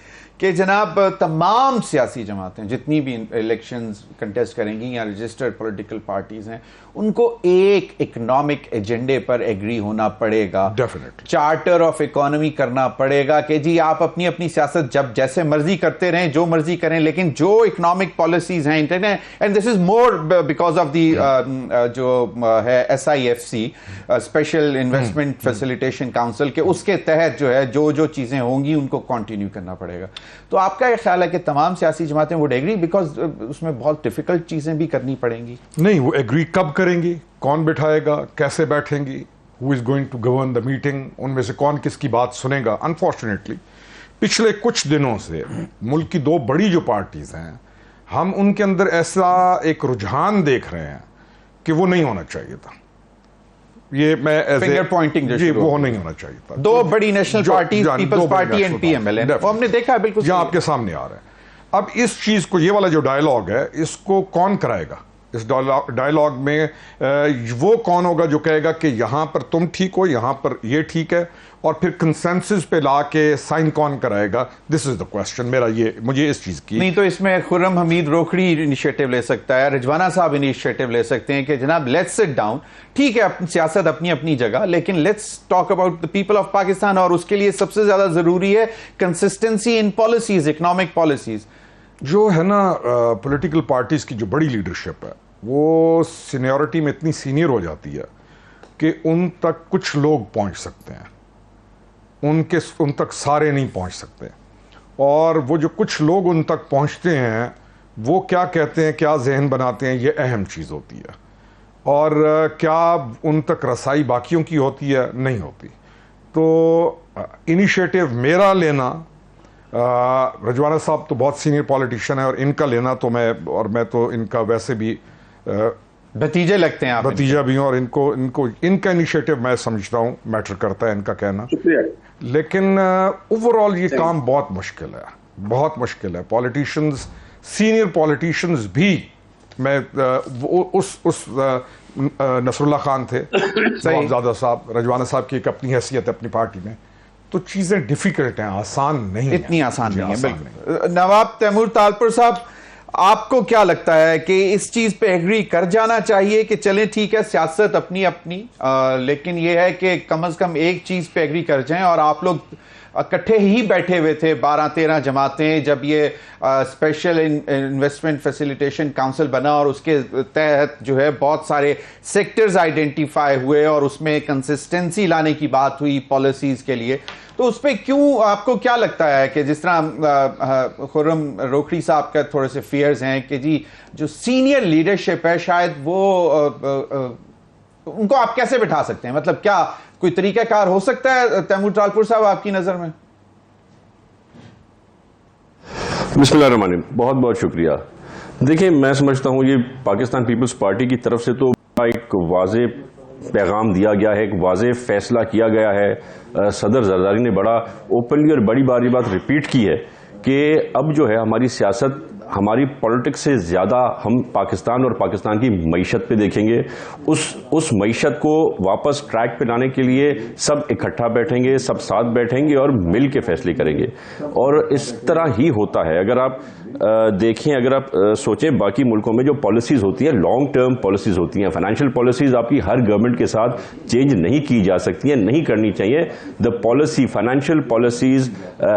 कि जनाब तमाम सियासी जमातें जितनी भी इलेक्शंस कंटेस्ट करेंगी या रजिस्टर्ड पॉलिटिकल पार्टीज हैं, उनको एक इकोनॉमिक एजेंडे पर एग्री होना पड़ेगा। डेफिनेटली चार्टर ऑफ इकोनॉमी करना पड़ेगा कि जी आप अपनी अपनी सियासत जब जैसे मर्जी करते रहें, जो मर्जी करें, लेकिन जो इकोनॉमिक पॉलिसीज हैं internet, and this is more because of the जो है SIFC special investment facilitation council के, उसके तहत जो है जो चीजें होंगी उनको कंटिन्यू करना पड़ेगा। तो आपका यह ख्याल है कि तमाम सियासी जमातें वुड एग्री, बिकॉज उसमें बहुत डिफिकल्ट चीजें भी करनी पड़ेंगी? नहीं, वो एग्री कब करेंगी, कौन बिठाएगा, कैसे बैठेंगी, who is going to govern the meeting, उनमें से कौन किसकी बात सुनेगा। अनफॉर्चुनेटली पिछले कुछ दिनों से मुल्क की 2 बड़ी जो पार्टीज हैं, हम उनके अंदर ऐसा एक रुझान देख रहे हैं कि वो नहीं होना चाहिए था। ये मैं फिंगर पॉइंटिंग जी, वो नहीं होना चाहिए था। 2 बड़ी national parties, Peoples Party and PML, वो हमने देखा है बिल्कुल जो आपके सामने आ रहा है। अब इस चीज को, ये वाला जो डायलॉग है, इसको कौन कराएगा? इस डायलॉग में वो कौन होगा जो कहेगा कि यहां पर तुम ठीक हो, यहां पर ये ठीक है, और फिर कंसेंसस पे लाके साइन कौन कराएगा? दिस इज द क्वेश्चन मेरा। ये मुझे इस चीज की नहीं, तो इसमें खुर्रम हमीद रोकड़ी इनिशिएटिव ले सकता है, रिजवाना साहब इनिशिएटिव ले सकते हैं कि जनाब लेट्स सिट डाउन, ठीक है सियासत अपनी अपनी जगह, लेकिन let's talk about the people of Pakistan, और उसके लिए सबसे ज्यादा जरूरी है consistency in policies, economic policies. जो है ना पॉलिटिकल पार्टीज की जो बड़ी लीडरशिप है, वो सीनियरिटी में इतनी सीनियर हो जाती है कि उन तक कुछ लोग पहुंच सकते हैं, उन तक सारे नहीं पहुंच सकते। और वो जो कुछ लोग उन तक पहुंचते हैं, वो क्या कहते हैं, क्या जहन बनाते हैं, ये अहम चीज़ होती है। और क्या उन तक रसाई बाकियों की होती है? नहीं होती। तो इनिशिएटिव मेरा लेना, रजवाना साहब तो बहुत सीनियर पॉलिटिशियन है, और इनका लेना तो मैं तो इनका वैसे भी भतीजे लगते हैं आप, भतीजा भी हूं, और इनका इनिशिएटिव मैं समझता हूं मैटर करता है, इनका कहना। लेकिन ओवरऑल ये काम बहुत मुश्किल है, बहुत मुश्किल है। पॉलिटिशियंस, सीनियर पॉलिटिशियंस भी, मैं उस नसरुल्लाह खान थे, साहबजादा साहब, रजवाना साहब की एक अपनी हैसियत है अपनी पार्टी में, तो चीजें डिफिकल्ट हैं, आसान नहीं, इतनी आसान नहीं है बिल्कुल। नवाब तैमूर तालपुर साहब, आपको क्या लगता है कि इस चीज पे एग्री कर जाना चाहिए कि चलें ठीक है सियासत अपनी अपनी, लेकिन यह है कि कम से कम एक चीज पे एग्री कर जाएं? और आप लोग इकट्ठे ही बैठे हुए थे 12-13 जमातें जब ये स्पेशल इन्वेस्टमेंट फैसिलिटेशन काउंसिल बना, और उसके तहत जो है बहुत सारे सेक्टर्स आइडेंटिफाई हुए और उसमें कंसिस्टेंसी लाने की बात हुई पॉलिसीज के लिए। तो उस पर क्यों, आपको क्या लगता है कि जिस तरह खुर्रम रोकड़ी साहब का थोड़े से फियर्स हैं कि जी जो सीनियर लीडरशिप है शायद वो उनको आप कैसे बिठा सकते हैं? मतलब क्या कोई तरीकाकार हो सकता है तैमूर तालपुर साहब आपकी नजर में? बिस्मिल्लाहिर्रहमानिर्रहीम, बहुत बहुत शुक्रिया। देखिए, मैं समझता हूँ ये पाकिस्तान पीपल्स पार्टी की तरफ से तो एक वाज़े पैगाम दिया गया है, एक वाज़े फैसला किया गया है। सदर जरदारी ने बड़ा ओपनली और बड़ी बात रिपीट की है कि अब जो है हमारी सियासत हमारी पॉलिटिक्स से ज़्यादा हम पाकिस्तान और पाकिस्तान की मईशत पे देखेंगे। उस मईशत को वापस ट्रैक पे लाने के लिए सब इकट्ठा बैठेंगे, सब साथ बैठेंगे और मिल के फैसले करेंगे। और इस तरह ही होता है। अगर आप देखें, अगर आप सोचें, बाकी मुल्कों में जो पॉलिसीज़ होती हैं लॉन्ग टर्म पॉलिसीज़ होती हैं। फाइनेंशियल पॉलिसीज़ आपकी हर गवर्नमेंट के साथ चेंज नहीं की जा सकती हैं, नहीं करनी चाहिए। The policy, financial policies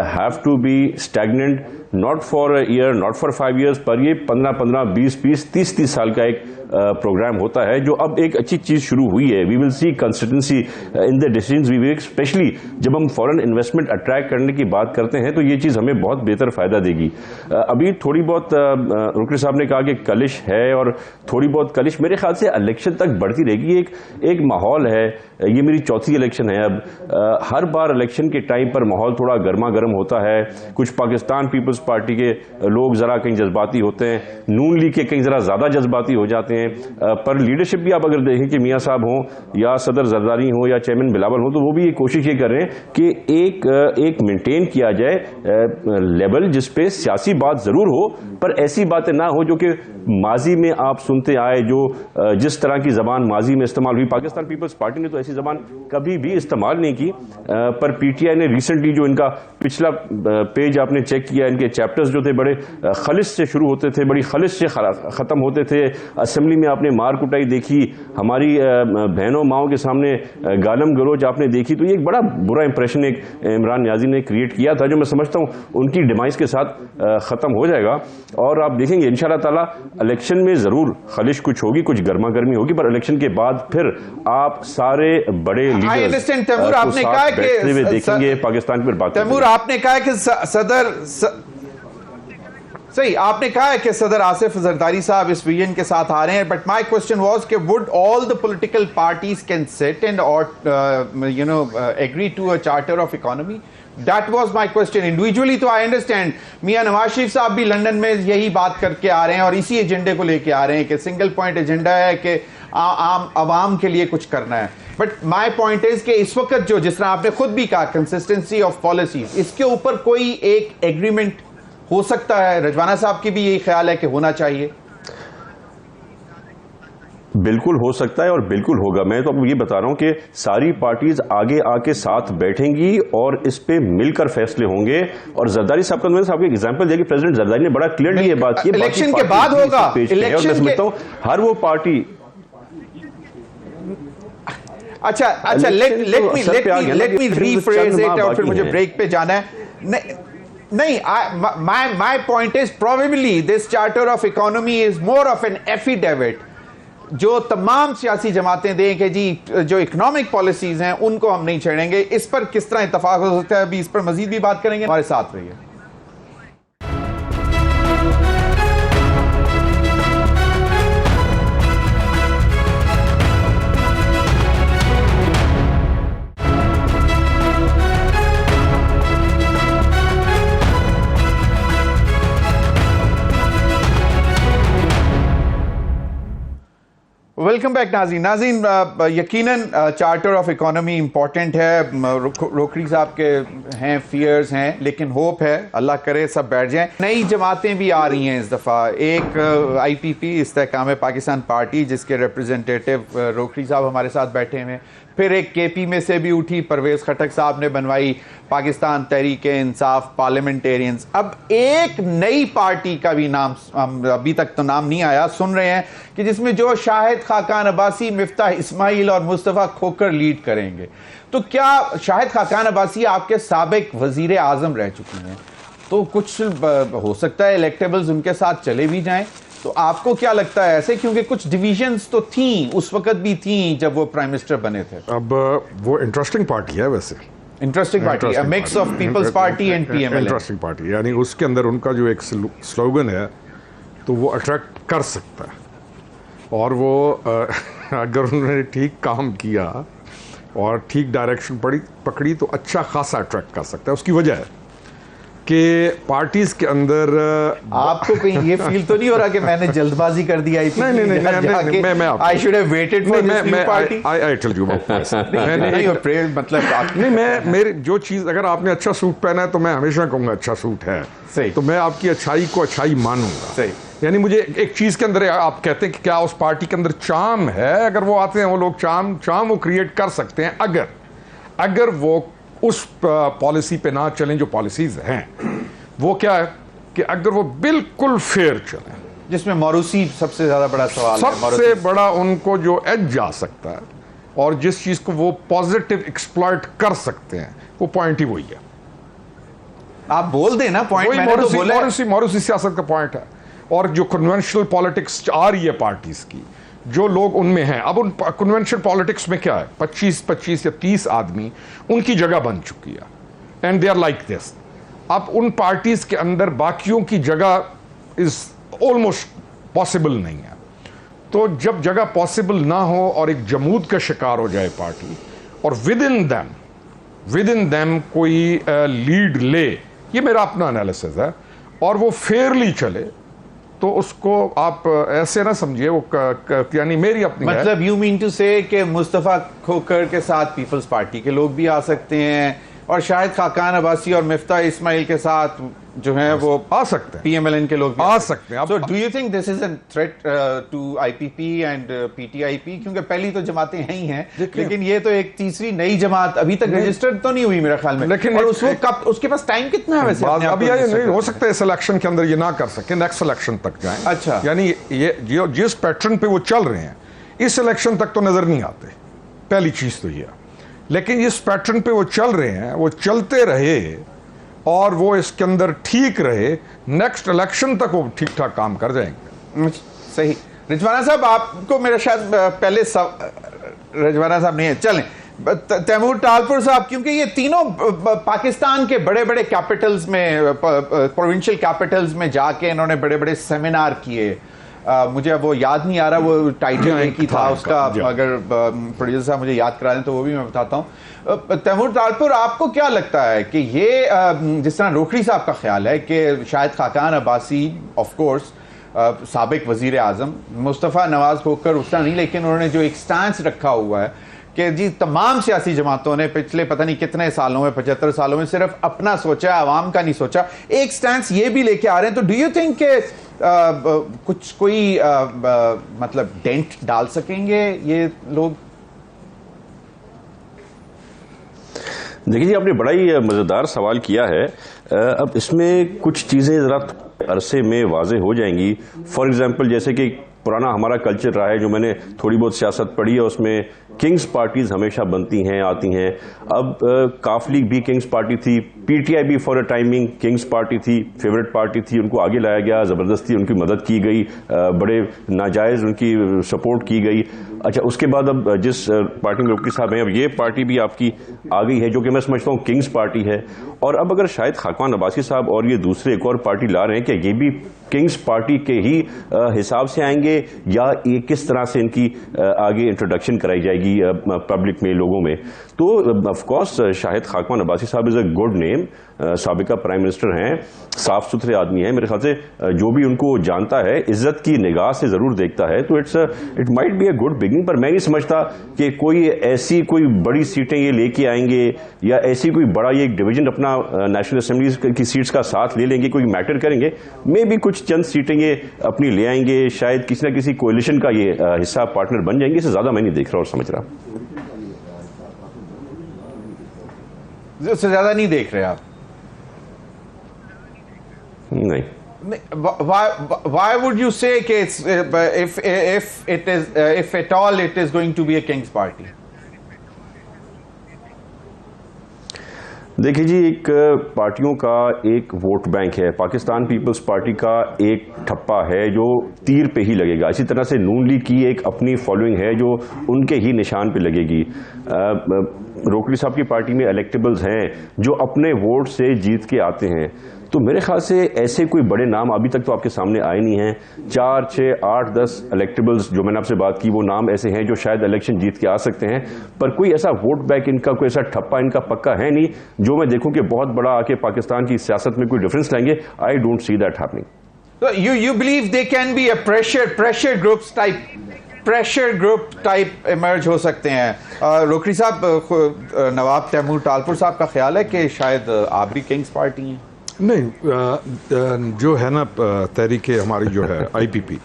have to be stagnant, not for a year, not for 5 years, पर ये 15-15, 20-20, 30-30 साल का एक प्रोग्राम होता है, जो अब एक अच्छी चीज शुरू हुई है। We will see consistency in the decisions we make, specially जब हम फॉरेन इन्वेस्टमेंट अट्रैक्ट करने की बात करते हैं तो ये चीज हमें बहुत बेहतर फायदा देगी। अभी थोड़ी बहुत रुकनी साहब ने कहा कि कलिश है, और थोड़ी बहुत कलिश मेरे ख्याल से इलेक्शन तक बढ़ती रहेगी। एक माहौल है, ये मेरी चौथी इलेक्शन है अब। हर बार इलेक्शन के टाइम पर माहौल थोड़ा गर्मा गर्म होता है। कुछ पाकिस्तान पीपल्स पार्टी के लोग जरा कहीं जज्बाती होते हैं, नून लीग के कहीं जरा ज्यादा जज्बाती हो जाते हैं। पर लीडरशिप भी आप अगर देखें कि मियां साहब हों या सदर जरदारी हो या चेयरमैन बिलावल हो, तो वो भी ये कोशिश ये कर रहे हैं कि एक मेंटेन किया जाए लेवल जिस पे सियासी बात जरूर हो, पर ऐसी बातें ना हो जो कि माजी में आप सुनते आए, जो जिस तरह की जबान माजी में इस्तेमाल हुई। पाकिस्तान पीपल्स पार्टी ने तो ऐसी जबान कभी भी इस्तेमाल नहीं की, पर पीटीआई ने रिसेंटली जो इनका पिछला पेज आपने चेक किया, इनके चैप्टर्स जो थे बड़े खलिश से शुरू होते थे, बड़ी खलिश से खत्म होते थे। असेंबली में आपने मार कुटाई देखी, हमारी बहनों माओं के सामने गालम गलोच आपने देखी, तो ये एक बड़ा बुरा इंप्रेशन एक इमरान नियाजी ने क्रिएट किया था, जो मैं समझता हूं उनकी डिमाइस के साथ खत्म हो जाएगा। और आप देखेंगे इंशाल्लाह ताला इलेक्शन में जरूर खलिश कुछ होगी, कुछ गर्मा गर्मी होगी, पर इलेक्शन के बाद फिर आप सारे बड़े लीडर्स तैमूर, आपने कहा कि देखेंगे पाकिस्तान पर बात। तैमूर, आपने कहा कि सही, आपने कहा है कि सदर आसिफ जरदारी साहब इस विजन के साथ आ रहे हैं, बट माय क्वेश्चन वाज कि would all the political parties can sit and agree to a charter of economy? That was my question. Individually तो I understand, मियां नवाज शरीफ साहब भी लंदन में यही बात करके आ रहे हैं और इसी एजेंडे को लेके आ रहे हैं कि सिंगल पॉइंट एजेंडा है कि आम आवाम के लिए कुछ करना है। बट माय पॉइंट इज कि इस वक्त जो, जिस तरह आपने खुद भी कहा, कंसिस्टेंसी ऑफ पॉलिसीज, इसके ऊपर कोई एक एग्रीमेंट हो सकता है? रजवाना साहब की भी यही ख्याल है कि होना चाहिए? बिल्कुल हो सकता है और बिल्कुल होगा। मैं तो आपको ये बता रहा हूं कि सारी पार्टीज आगे आके साथ बैठेंगी और इस पे मिलकर फैसले होंगे। और जरदारी साहब का मैंने आपको एग्जांपल दिया कि प्रेसिडेंट जरदारी ने बड़ा क्लियरली ये बात की, इलेक्शन के बाद होगा। इलेक्शन मैं समझता हूं हर वो पार्टी अच्छा लेट मी रीफ्रेज इट, और फिर मुझे ब्रेक पे जाना है। नहीं, my point is probably this charter of economy is more of an affidavit जो तमाम सियासी जमातें दें कि जी जो इकोनॉमिक पॉलिसीज हैं उनको हम नहीं छेड़ेंगे। इस पर किस तरह इत्तेफाक हो सकता है, अभी इस पर मजीद भी बात करेंगे। हमारे साथ रहिए। वेलकम बैक नाज़रीन। यकीनन चार्टर ऑफ इकोनॉमी इंपॉर्टेंट है, रोकड़ी साहब के हैं, फियर्स हैं, लेकिन होप है, अल्लाह करे सब बैठ जाएं। नई जमातें भी आ रही हैं इस दफ़ा। एक IPP इस्तेहकाम पाकिस्तान पार्टी, जिसके रिप्रेजेंटेटिव रोकड़ी साहब हमारे साथ बैठे हुए हैं। फिर एक KP में से भी उठी, परवेज़ खटक साहब ने बनवाई, पाकिस्तान तहरीक इंसाफ पार्लियामेंटेरियंस। अब एक नई पार्टी का भी नाम अभी तक तो नाम नहीं आया, सुन रहे हैं कि जिसमें जो शाहिद खाकान अब्बासी, मिफ्ताह इस्माइल और मुस्तफ़ा खोकर लीड करेंगे। तो क्या शाहिद खाकान अब्बासी आपके साबिक वजीर आजम रह चुकी हैं, तो कुछ हो सकता है इलेक्टेबल्स उनके साथ चले भी जाएं? तो आपको क्या लगता है ऐसे, क्योंकि कुछ डिविजन्स तो थी उस वक्त भी थी जब वो प्राइम मिनिस्टर बने थे। अब वो इंटरेस्टिंग पार्टी है, वैसे interesting party, a mix of Peoples Party and PML। Interesting party, यानी उसके अंदर उनका जो एक स्लोगन है तो वो अट्रैक्ट कर सकता है, और वो अगर उन्होंने ठीक काम किया और ठीक डायरेक्शन पकड़ी तो अच्छा खासा अट्रैक्ट कर सकता है। उसकी वजह है कि पार्टीज के अंदर आपको कहीं ये फील तो नहीं हो रहा कि मैंने जल्दबाजी कर दी? नहीं, I should have waited for this new party. I tell you मतलब नहीं, मैं मेरी जो चीज, अगर आपने अच्छा सूट पहना है तो मैं हमेशा कहूंगा अच्छा सूट है, सही, तो मैं आपकी अच्छाई को अच्छाई मानूंगा, सही। यानी मुझे एक चीज के अंदर, आप कहते हैं कि क्या उस पार्टी के अंदर चार्म है, अगर वो आते हैं वो लोग चार्म वो क्रिएट कर सकते हैं अगर वो उस पॉलिसी पे ना चलें जो पॉलिसीज हैं। वो क्या है कि अगर वो बिल्कुल फेयर चलें, जिसमें मौरूसी सबसे ज्यादा बड़ा सवाल है, सबसे बड़ा उनको जो एज जा सकता है और जिस चीज को वो पॉजिटिव एक्सप्लॉइट कर सकते हैं, वो पॉइंट ही वही है। आप बोल देना पॉइंट, मैंने तो बोला मौरूसी सियासत का पॉइंट है। और जो कन्वेंशनल पॉलिटिक्स आ रही है पार्टीज की, जो लोग उनमें हैं, अब उन कन्वेंशनल पॉलिटिक्स में क्या है, 25 या 30 आदमी उनकी जगह बन चुकी है and they are like this. अब उन पार्टीज के अंदर बाकियों की जगह इज ऑलमोस्ट पॉसिबल नहीं है। तो जब जगह पॉसिबल ना हो और एक जमूद का शिकार हो जाए पार्टी, और विद इन देम कोई लीड ले, ये मेरा अपना एनालिसिस है, और वो फेयरली चले, तो उसको आप ऐसे ना समझिए, वो यानी मेरी अपनी मतलब यू मीन टू से कि मुस्तफा खोखर के साथ पीपल्स पार्टी के लोग भी आ सकते हैं, और शायद खाकान अब्बासी और मिफ्ता इस्माइल के साथ जो है वो आ सकते हैं, PMLN के लोग भी आ सकते हैं। So do you think this is a threat to IPP and PTIP? क्योंकि पहली तो जमातें हैं ही हैं, लेकिन ये तो एक तीसरी नई जमात अभी तक रजिस्टर्ड तो नहीं हुई मेरे ख्याल में, लेकिन और उसके पास टाइम कितना है वैसे? अभी नहीं हो सकता इस इलेक्शन के अंदर ये ना कर सके, नेक्स्ट इलेक्शन तक जाएं। अच्छा, यानी ये जिस पैटर्न पे वो चल रहे हैं इस इलेक्शन तक तो नजर नहीं आते, पहली चीज तो ये। लेकिन इस पैटर्न पे वो चल रहे हैं, वो चलते रहे और वो इसके अंदर ठीक रहे, नेक्स्ट इलेक्शन तक वो ठीक ठाक काम कर जाएंगे। सही। रिजवाना साहब, आपको मेरा शायद पहले रिजवाना साहब नहीं है, चलें तैमूर टालपुर साहब, क्योंकि ये तीनों पाकिस्तान के बड़े बड़े कैपिटल्स में, प्रोविंशियल कैपिटल्स में जाके इन्होंने बड़े बड़े सेमिनार किए। मुझे अब वो याद नहीं आ रहा वो टाइटल एक ही था उसका, अगर प्रोड्यूसर साहब मुझे याद करा दें तो वो भी मैं बताता हूँ। तैमूर टालपुर, आपको क्या लगता है कि ये जिस तरह रोखड़ी साहब का ख्याल है कि शायद खाकान अब्बासी ऑफ कोर्स साबिक वजीर आजम, मुस्तफ़ा नवाज खोखर उस तरह नहीं, लेकिन उन्होंने जो एक स्टैंस रखा हुआ है कि जी तमाम सियासी जमातों ने पिछले पता नहीं कितने सालों में, 75 सालों में सिर्फ अपना सोचा, आवाम का नहीं सोचा, एक स्टैंस ये भी लेके आ रहे हैं। तो डू यू थिंक के कुछ कोई मतलब डेंट डाल सकेंगे ये लोग? देखिए जी, आपने बड़ा ही मज़ेदार सवाल किया है। अब इसमें कुछ चीज़ें ज़रा अरसे में वाज़े हो जाएंगी। फॉर एग्जांपल, जैसे कि पुराना हमारा कल्चर रहा है, जो मैंने थोड़ी बहुत सियासत पढ़ी है, उसमें किंग्स पार्टीज हमेशा बनती हैं, आती हैं। अब काफ लीग भी किंग्स पार्टी थी, PTI भी for a timing Kings party थी, फेवरेट पार्टी थी, उनको आगे लाया गया, ज़बरदस्ती उनकी मदद की गई, बड़े नाजायज़ उनकी सपोर्ट की गई। अच्छा, उसके बाद अब जिस पार्टी में रोखड़ी साहब हैं, अब ये पार्टी भी आपकी आ गई है, जो कि मैं समझता हूँ किंग्स पार्टी है। और अब अगर शायद खाकान अब्बासी साहब और ये दूसरे एक और पार्टी ला रहे हैं, कि ये भी किंग्स पार्टी के ही हिसाब से आएंगे, या ये किस तरह से इनकी आगे इंट्रोडक्शन कराई जाएगी पब्लिक में, लोगों में। तो ऑफ कोर्स शाहिद खाकान अब्बासी साहब इज़ अ गुड नेम, साबिका प्राइम मिनिस्टर हैं, साफ सुथरे आदमी हैं। मेरे ख्याल से जो भी उनको जानता है इज्जत की निगाह से ज़रूर देखता है, तो it might be a good beginning. पर मैं नहीं समझता कि कोई बड़ी सीटें ये लेके आएंगे, या ऐसी कोई बड़ा ये डिवीजन अपना नेशनल असेंबली की सीट्स का साथ ले लेंगे, कोई मैटर करेंगे। मे भी कुछ चंद सीटें ये अपनी ले आएंगे, शायद किसी ना किसी कोalition का ये हिस्सा, पार्टनर बन जाएंगे। इससे ज्यादा मैं नहीं देख रहा और समझ रहा। इससे ज्यादा नहीं देख रहे आप? नहीं। Why would you say it's, if at all it is going to be a king's party? देखिए जी, एक पार्टियों का एक वोट बैंक है, पाकिस्तान पीपल्स पार्टी का एक ठप्पा है जो तीर पे ही लगेगा। इसी तरह से नून लीग की एक अपनी फॉलोइंग है जो उनके ही निशान पे लगेगी। रोखड़ी साहब की पार्टी में इलेक्टेबल्स हैं जो अपने वोट से जीत के आते हैं। तो मेरे ख्याल से ऐसे कोई बड़े नाम अभी तक तो आपके सामने आए नहीं हैं। 4, 6, 8, 10 इलेक्टेबल्स जो मैंने आपसे बात की, वो नाम ऐसे हैं जो शायद इलेक्शन जीत के आ सकते हैं, पर कोई ऐसा वोट बैंक इनका, कोई ऐसा ठप्पा इनका पक्का है नहीं जो मैं देखूं कि बहुत बड़ा आके पाकिस्तान की सियासत में कोई डिफरेंस लाएंगे। I don't see that happening. So you believe they can be a pressure group type emerge हो सकते हैं? रोकरी साहब, नवाब तैमूर टालपुर साहब का ख्याल है कि शायद आप भी किंग्स पार्टी हैं? नहीं, जो है ना तहरीके हमारी जो है IPP,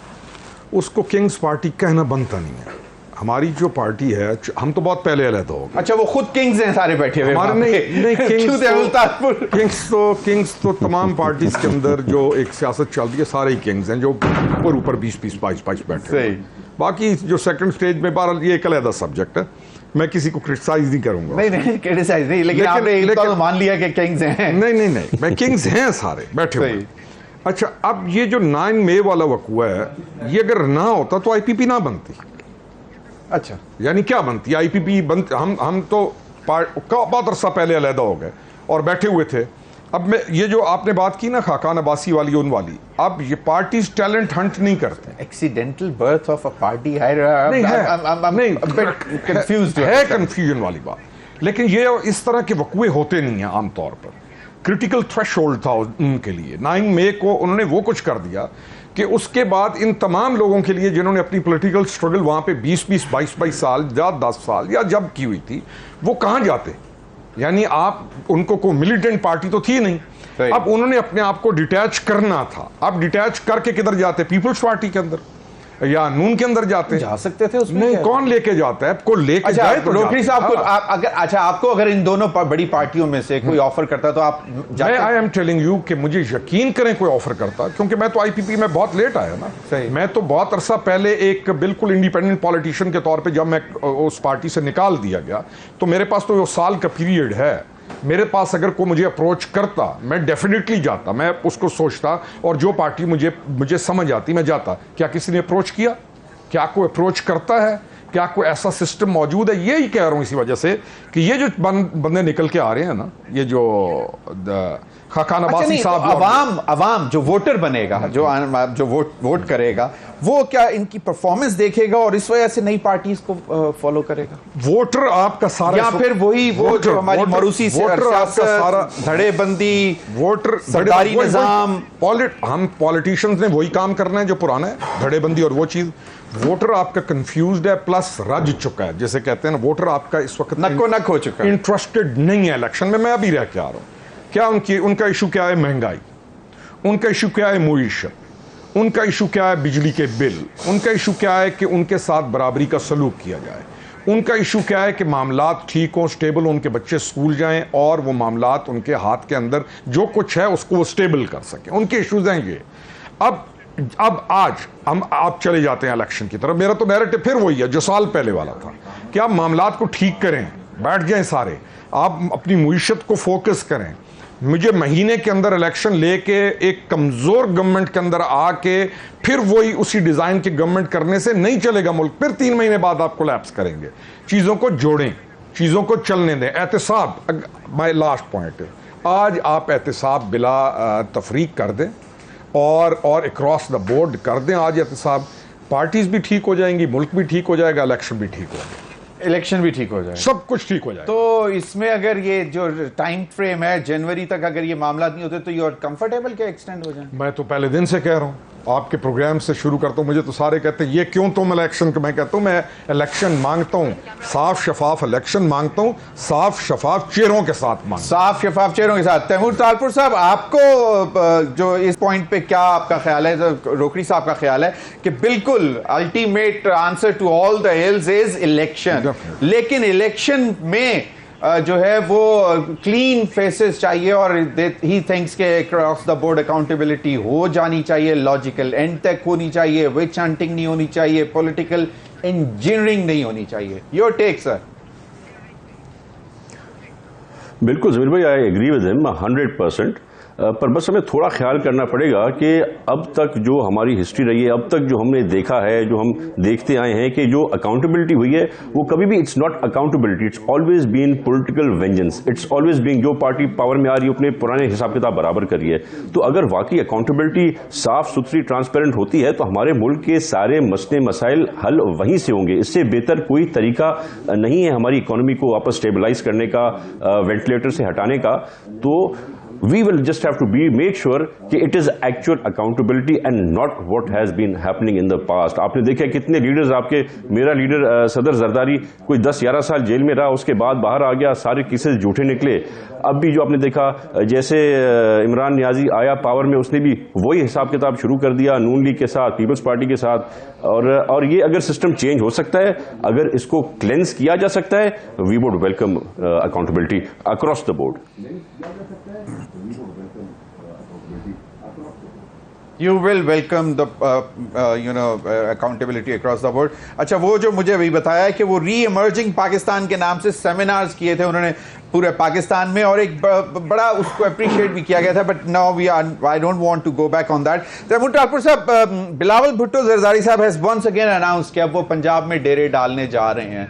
उसको किंग्स पार्टी कहना बनता नहीं है। हमारी जो पार्टी है, हम तो बहुत पहले अलग हो गए। अच्छा, वो खुद किंग्स हैं सारे बैठे हुए? हमारे नहीं किंग्स तो तमाम पार्टीज के अंदर जो एक सियासत चल रही है, सारे ही किंग्स हैं जो ऊपर 20 22 बैठे हैं। बाकी जो सेकंड स्टेज में, बहरहाल ये एक अलग सब्जेक्ट है, मैं किसी को क्रिटिसाइज नहीं करूंगा। नहीं क्रिटिसाइज नहीं, लेकिन आपने तो मान लिया कि किंग्स हैं। नहीं, मैं किंग्स हैं सारे बैठे हुए। अच्छा, अब ये जो 9 मई वाला वकूआ है, ये अगर ना होता तो IPP ना बनती। अच्छा, यानी क्या बनती? IPP बनती, हम तो बहुत अरसा पहले अलहदा हो गए और बैठे हुए थे। अब मैं ये जो आपने बात की ना खाकान अब्बासी वाली, उन वाली, अब ये पार्टीज टैलेंट हंट नहीं करते। Accidental birth of a party है, कंफ्यूजन वाली बात। लेकिन ये इस तरह के वकूए होते नहीं हैं आमतौर पर। क्रिटिकल थ्रेशोल्ड था उनके लिए। 9 मई को उन्होंने वो कुछ कर दिया कि उसके बाद इन तमाम लोगों के लिए जिन्होंने अपनी पॉलिटिकल स्ट्रगल वहां पे 20 22 साल या 10 साल या जब की हुई थी, वो कहां जाते? यानी आप उनको को मिलिटेंट पार्टी तो थी नहीं। अब उन्होंने अपने आप को डिटैच करना था। अब डिटैच करके किधर जाते? पीपल्स पार्टी के अंदर या नून के अंदर जाते? जा सकते थे उसमें। नहीं, कौन लेके जाता है आपको? लेके जाए तो रोकरी साहब को आपको अगर इन दोनों बड़ी पार्टियों में से कोई ऑफर करता तो आप जाते? आई एम टेलिंग यू कि मुझे यकीन करें कोई ऑफर करता, क्योंकि मैं तो IPP में बहुत लेट आया ना। सही। मैं तो बहुत अरसा पहले एक बिल्कुल इंडिपेंडेंट पॉलिटिशियन के तौर पे जब मैं उस पार्टी से निकाल दिया गया, तो मेरे पास तो वो साल का पीरियड है। मेरे पास अगर कोई मुझे अप्रोच करता, मैं डेफिनेटली जाता, मैं उसको सोचता, और जो पार्टी मुझे समझ आती मैं जाता। क्या किसी ने अप्रोच किया? क्या कोई अप्रोच करता है? क्या कोई ऐसा सिस्टम मौजूद है? यही कह रहा हूं इसी वजह से कि ये जो बंदे निकल के आ रहे हैं ना, ये जो खाकान अब्बासी साहब, अवाम जो वोटर बनेगा, जो वोट करेगा, वो क्या इनकी परफॉर्मेंस देखेगा और इस वजह से नई पार्टीज को फॉलो करेगा? वोटर आपका सारा, या फिर वही वो जो हमारी मरूसी सारा धड़ेबंदी, वोटर सरदारी निजाम, हम पॉलिटिशियंस ने वही काम करना है जो पुराना है, धड़ेबंदी और वो चीज। वोटर आपका कंफ्यूज्ड है, प्लस रज चुका है, जैसे कहते हैं ना, वोटर आपका इस वक्त नक्को नक हो चुका है, इंटरेस्टेड नहीं है इलेक्शन में। मैं अभी रह के आ रहा हूं। क्या उनका इशू क्या है? महंगाई। उनका इशू क्या है? मुईशत। उनका इशू क्या है? बिजली के बिल। उनका इशू क्या है कि उनके साथ बराबरी का सलूक किया जाए। उनका इशू क्या है कि मामलात ठीक हो, स्टेबल हो, उनके बच्चे स्कूल जाएं और वो मामलात उनके हाथ के अंदर जो कुछ है उसको वो स्टेबल कर सकें। उनके इशूज हैं ये। अब आज आप चले जाते हैं इलेक्शन की तरफ। मेरा तो नैरेटिव फिर वही है जो साल पहले वाला था कि आप मामलात को ठीक करें, बैठ जाएं सारे, आप अपनी मुईशत को फोकस करें। मुझे महीने के अंदर इलेक्शन लेके एक कमजोर गवर्नमेंट के अंदर आके फिर वही उसी डिजाइन की गवर्नमेंट करने से नहीं चलेगा मुल्क। फिर 3 महीने बाद आप कोलैप्स करेंगे। चीजों को जोड़ें, चीजों को चलने दें। एहतिसाब माय लास्ट पॉइंट है, आज आप एहतिसाब बिला तफरीक कर दें और अक्रॉस द बोर्ड कर दें। आज एहतिसाब, पार्टीज भी ठीक हो जाएंगी, मुल्क भी ठीक हो जाएगा, इलेक्शन भी ठीक होगा, इलेक्शन भी ठीक हो जाए, सब कुछ ठीक हो जाए। तो इसमें अगर ये जो टाइम फ्रेम है जनवरी तक, अगर ये मामला नहीं होते तो यू आर कंफर्टेबल के एक्सटेंड हो जाए? मैं तो पहले दिन से कह रहा हूं, आपके प्रोग्राम से शुरू करता हूं। मुझे तो सारे कहते हैं ये क्यों तुम इलेक्शन, मैं कहता हूं मैं इलेक्शन मांगता हूं, साफ शफाफ इलेक्शन मांगता हूं, साफ शफाफ चेहरों के साथ मांगता हूं, साफ शफाफ चेहरों के साथ। तैमूर टालपुर साहब, आपको जो इस पॉइंट पे क्या आपका ख्याल है? रोकड़ी साहब का ख्याल है कि बिल्कुल ultimate answer to all the ills is election, लेकिन इलेक्शन में जो है वो क्लीन फेसेस चाहिए और ही थिंक्स के अक्रॉस द बोर्ड अकाउंटेबिलिटी हो जानी चाहिए, लॉजिकल एंड तक होनी चाहिए, विच हंटिंग नहीं होनी चाहिए, पॉलिटिकल इंजीनियरिंग नहीं होनी चाहिए। Your take sir? बिल्कुल जमीर भाई, आई एग्री विद हिम 100%। पर बस हमें थोड़ा ख्याल करना पड़ेगा कि अब तक जो हमारी हिस्ट्री रही है, अब तक जो हमने देखा है, जो हम देखते आए हैं कि जो अकाउंटेबिलिटी हुई है वो कभी भी it's not accountability, it's always been political vengeance, it's always been जो पार्टी पावर में आ रही है अपने पुराने हिसाब किताब बराबर कर रही है। तो अगर वाकई अकाउंटेबिलिटी साफ सुथरी ट्रांसपेरेंट होती है तो हमारे मुल्क के सारे मसले मसाइल हल वहीं से होंगे। इससे बेहतर कोई तरीका नहीं है हमारी इकोनॉमी को वापस स्टेबलाइज करने का, वेंटिलेटर से हटाने का। तो we will just have to make sure कि it is actual accountability and not what has been happening in the past। आपने देखा कितने लीडर्स आपके, मेरा लीडर सदर जरदारी कोई 10-11 साल जेल में रहा, उसके बाद बाहर आ गया, सारे केसेस झूठे निकले। अब भी जो आपने देखा जैसे इमरान नियाजी आया पावर में, उसने भी वही हिसाब किताब शुरू कर दिया नून लीग के साथ, पीपल्स पार्टी के साथ। और ये अगर सिस्टम चेंज हो सकता है, अगर इसको क्लेंस किया जा सकता है, we would welcome accountability across the board. You will welcome the accountability across the board। अच्छा, वो जो मुझे अभी बताया कि वो री इमर्जिंग पाकिस्तान के नाम से सेमिनार्स किए थे उन्होंने पूरे पाकिस्तान में, और एक बड़ा उसको अप्रिशिएट भी किया गया था, but now I don't want to go back on that. Taimur Thakur sahab, Bilawal Bhutto Zardari साहब हैज वंस अगेन अनाउंस कि अब वो पंजाब में डेरे डालने जा रहे हैं।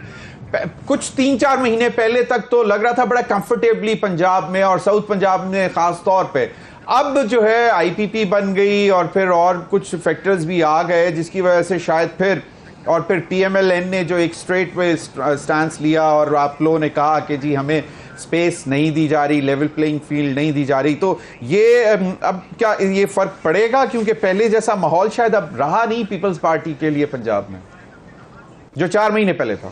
कुछ 3-4 महीने पहले तक तो लग रहा था बड़ा कंफर्टेबली पंजाब में और साउथ पंजाब में खास तौर पे, अब जो है आईपीपी बन गई और फिर और कुछ फैक्टर्स भी आ गए जिसकी वजह से शायद फिर पीएमएलएन ने जो एक स्ट्रेट वे स्टैंस लिया और आप लोगों ने कहा कि जी हमें स्पेस नहीं दी जा रही, लेवल प्लेइंग फील्ड नहीं दी जा रही। तो ये अब क्या ये फर्क पड़ेगा, क्योंकि पहले जैसा माहौल शायद अब रहा नहीं पीपल्स पार्टी के लिए पंजाब में जो 4 महीने पहले था।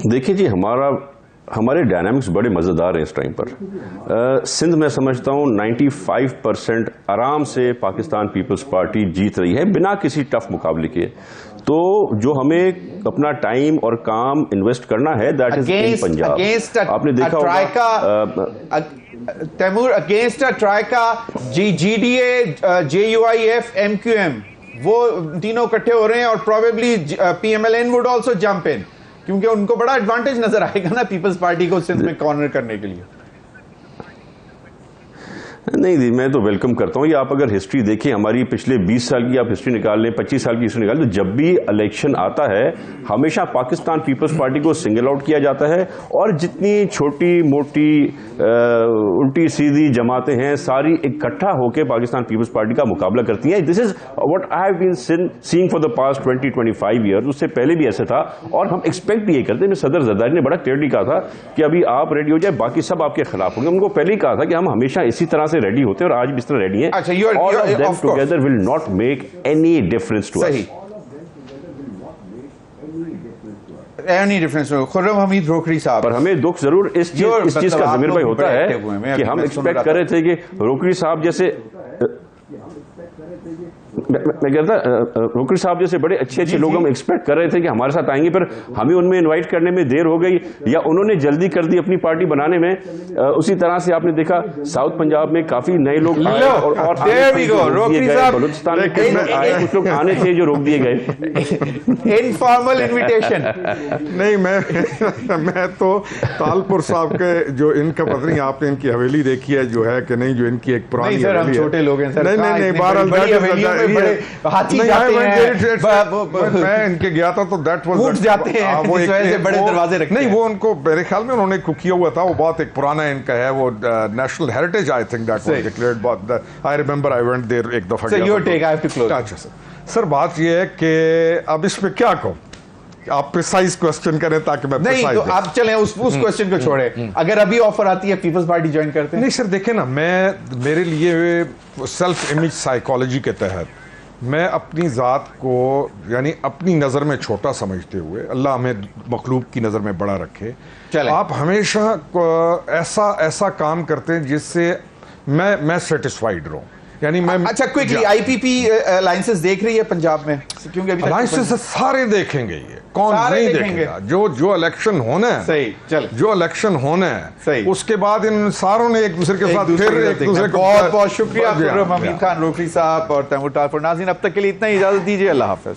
देखिए जी, हमारे डायनामिक्स बड़े मज़ेदार हैं इस टाइम पर। सिंध में समझता हूँ 95% आराम से पाकिस्तान पीपल्स पार्टी जीत रही है बिना किसी टफ मुकाबले के। तो जो हमें अपना टाइम और काम इन्वेस्ट करना है, दैट इज इन पंजाब। आपने देखा होगा Taimur, against a troika, GDA, JUIF, MQM, वो तीनों इकट्ठे हो रहे हैं और probably PMLN would also jump in, क्योंकि उनको बड़ा एडवांटेज नजर आएगा ना पीपल्स पार्टी को सिंध में कॉर्नर करने के लिए। नहीं, मैं तो वेलकम करता हूं। ये आप अगर हिस्ट्री देखिए, हमारी पिछले 20 साल की आप हिस्ट्री निकाल लें, 25 साल की हिस्ट्री निकाल लें, तो जब भी इलेक्शन आता है हमेशा पाकिस्तान पीपल्स पार्टी को सिंगल आउट किया जाता है, और जितनी छोटी मोटी उल्टी सीधी जमातें हैं सारी इकट्ठा होकर पाकिस्तान पीपल्स पार्टी का मुकाबला करती हैं। This is what I have been seeing for the past 20-25 years. उससे पहले भी ऐसे था और हम एक्सपेक्ट भी ये करते हैं। सदर जरदारी ने बड़ा क्लियरली कहा था कि अभी आप रेडी हो जाए, बाकी सब आपके खिलाफ होंगे। उनको पहले ही कहा था कि हम हमेशा इसी तरह से रेडी होते हैं और आज भी इस तरह रेडी हैं। अच्छा, all of them together will not make any difference to us। Any difference. Khurram Hamid Rokhri साहब, पर हमें दुख जरूर इस चीज का जमीर भाई होता है कि हम एक्सपेक्ट कर रहे थे कि रोकड़ी साहब जैसे, मैं कहता रोकड़ी साहब जैसे बड़े अच्छे लोग हम एक्सपेक्ट कर रहे थे कि हमारे साथ आएंगे, पर हमें उनमें इनवाइट करने में देर हो गई या उन्होंने जल्दी कर दी अपनी पार्टी बनाने में। उसी तरह से आपने देखा साउथ पंजाब में काफी नए लोग आए और बलूचिस्तान में कुछ लोग आने थे जो रोक दिए गए। Informal invitation. नहीं, मैं तो तालपुर साहब के जो इनका पता नहीं आपने इनकी हवेली देखी है जो है कि नहीं, जो इनकी एक पुरानी हवेली है। छोटे लोग हैं सर। नहीं, हाथी जाते हैं, मैं इनके गया था तो दैट वाज उठ जाते हैं, वो एक बड़े दरवाजे रखते हैं। नहीं, वो उनको मेरे ख्याल में उन्होंने किया हुआ था, वो बहुत एक पुराना इनका है, वो national heritage I think that was declared. बहुत I remember I went there एक दफा। Sir your take, I have to close. अच्छा सर, बात ये है कि अब इस पे क्या कहूं, आप प्रिसाइज क्वेश्चन करें ताकि मैं नहीं, तो आप चलें उस क्वेश्चन को छोड़े। अगर अभी ऑफर आती है पीपल्स पार्टी ज्वाइन करते हैं? नहीं सर, देखें ना, मेरे लिए सेल्फ इमेज साइकोलॉजी के तहत मैं अपनी ज़ात को यानी अपनी नज़र में छोटा समझते हुए, अल्लाह हमें मखलूक की नज़र में बड़ा रखे, आप हमेशा ऐसा काम करते हैं जिससे मैं सेटिस्फाइड रहूं। यानी मैं अच्छा, क्विकली आईपीपी अलायंसेस देख रही है पंजाब में, क्योंकि अभी अलायंसेस सारे देखेंगे, ये कौन नहीं देखेगा? जो इलेक्शन होना है, सही, चल जो इलेक्शन होना है, सही, उसके बाद इन सारों ने एक दूसरे के साथ फिर एक दूसरे को। बहुत बहुत शुक्रिया खुर्रम हमीद खान रोकड़ी साहब और तैमूर ठाकुर। नाज़रीन, अब तक के लिए इतना ही, इजाजत दीजिए, अल्लाह हाफिज।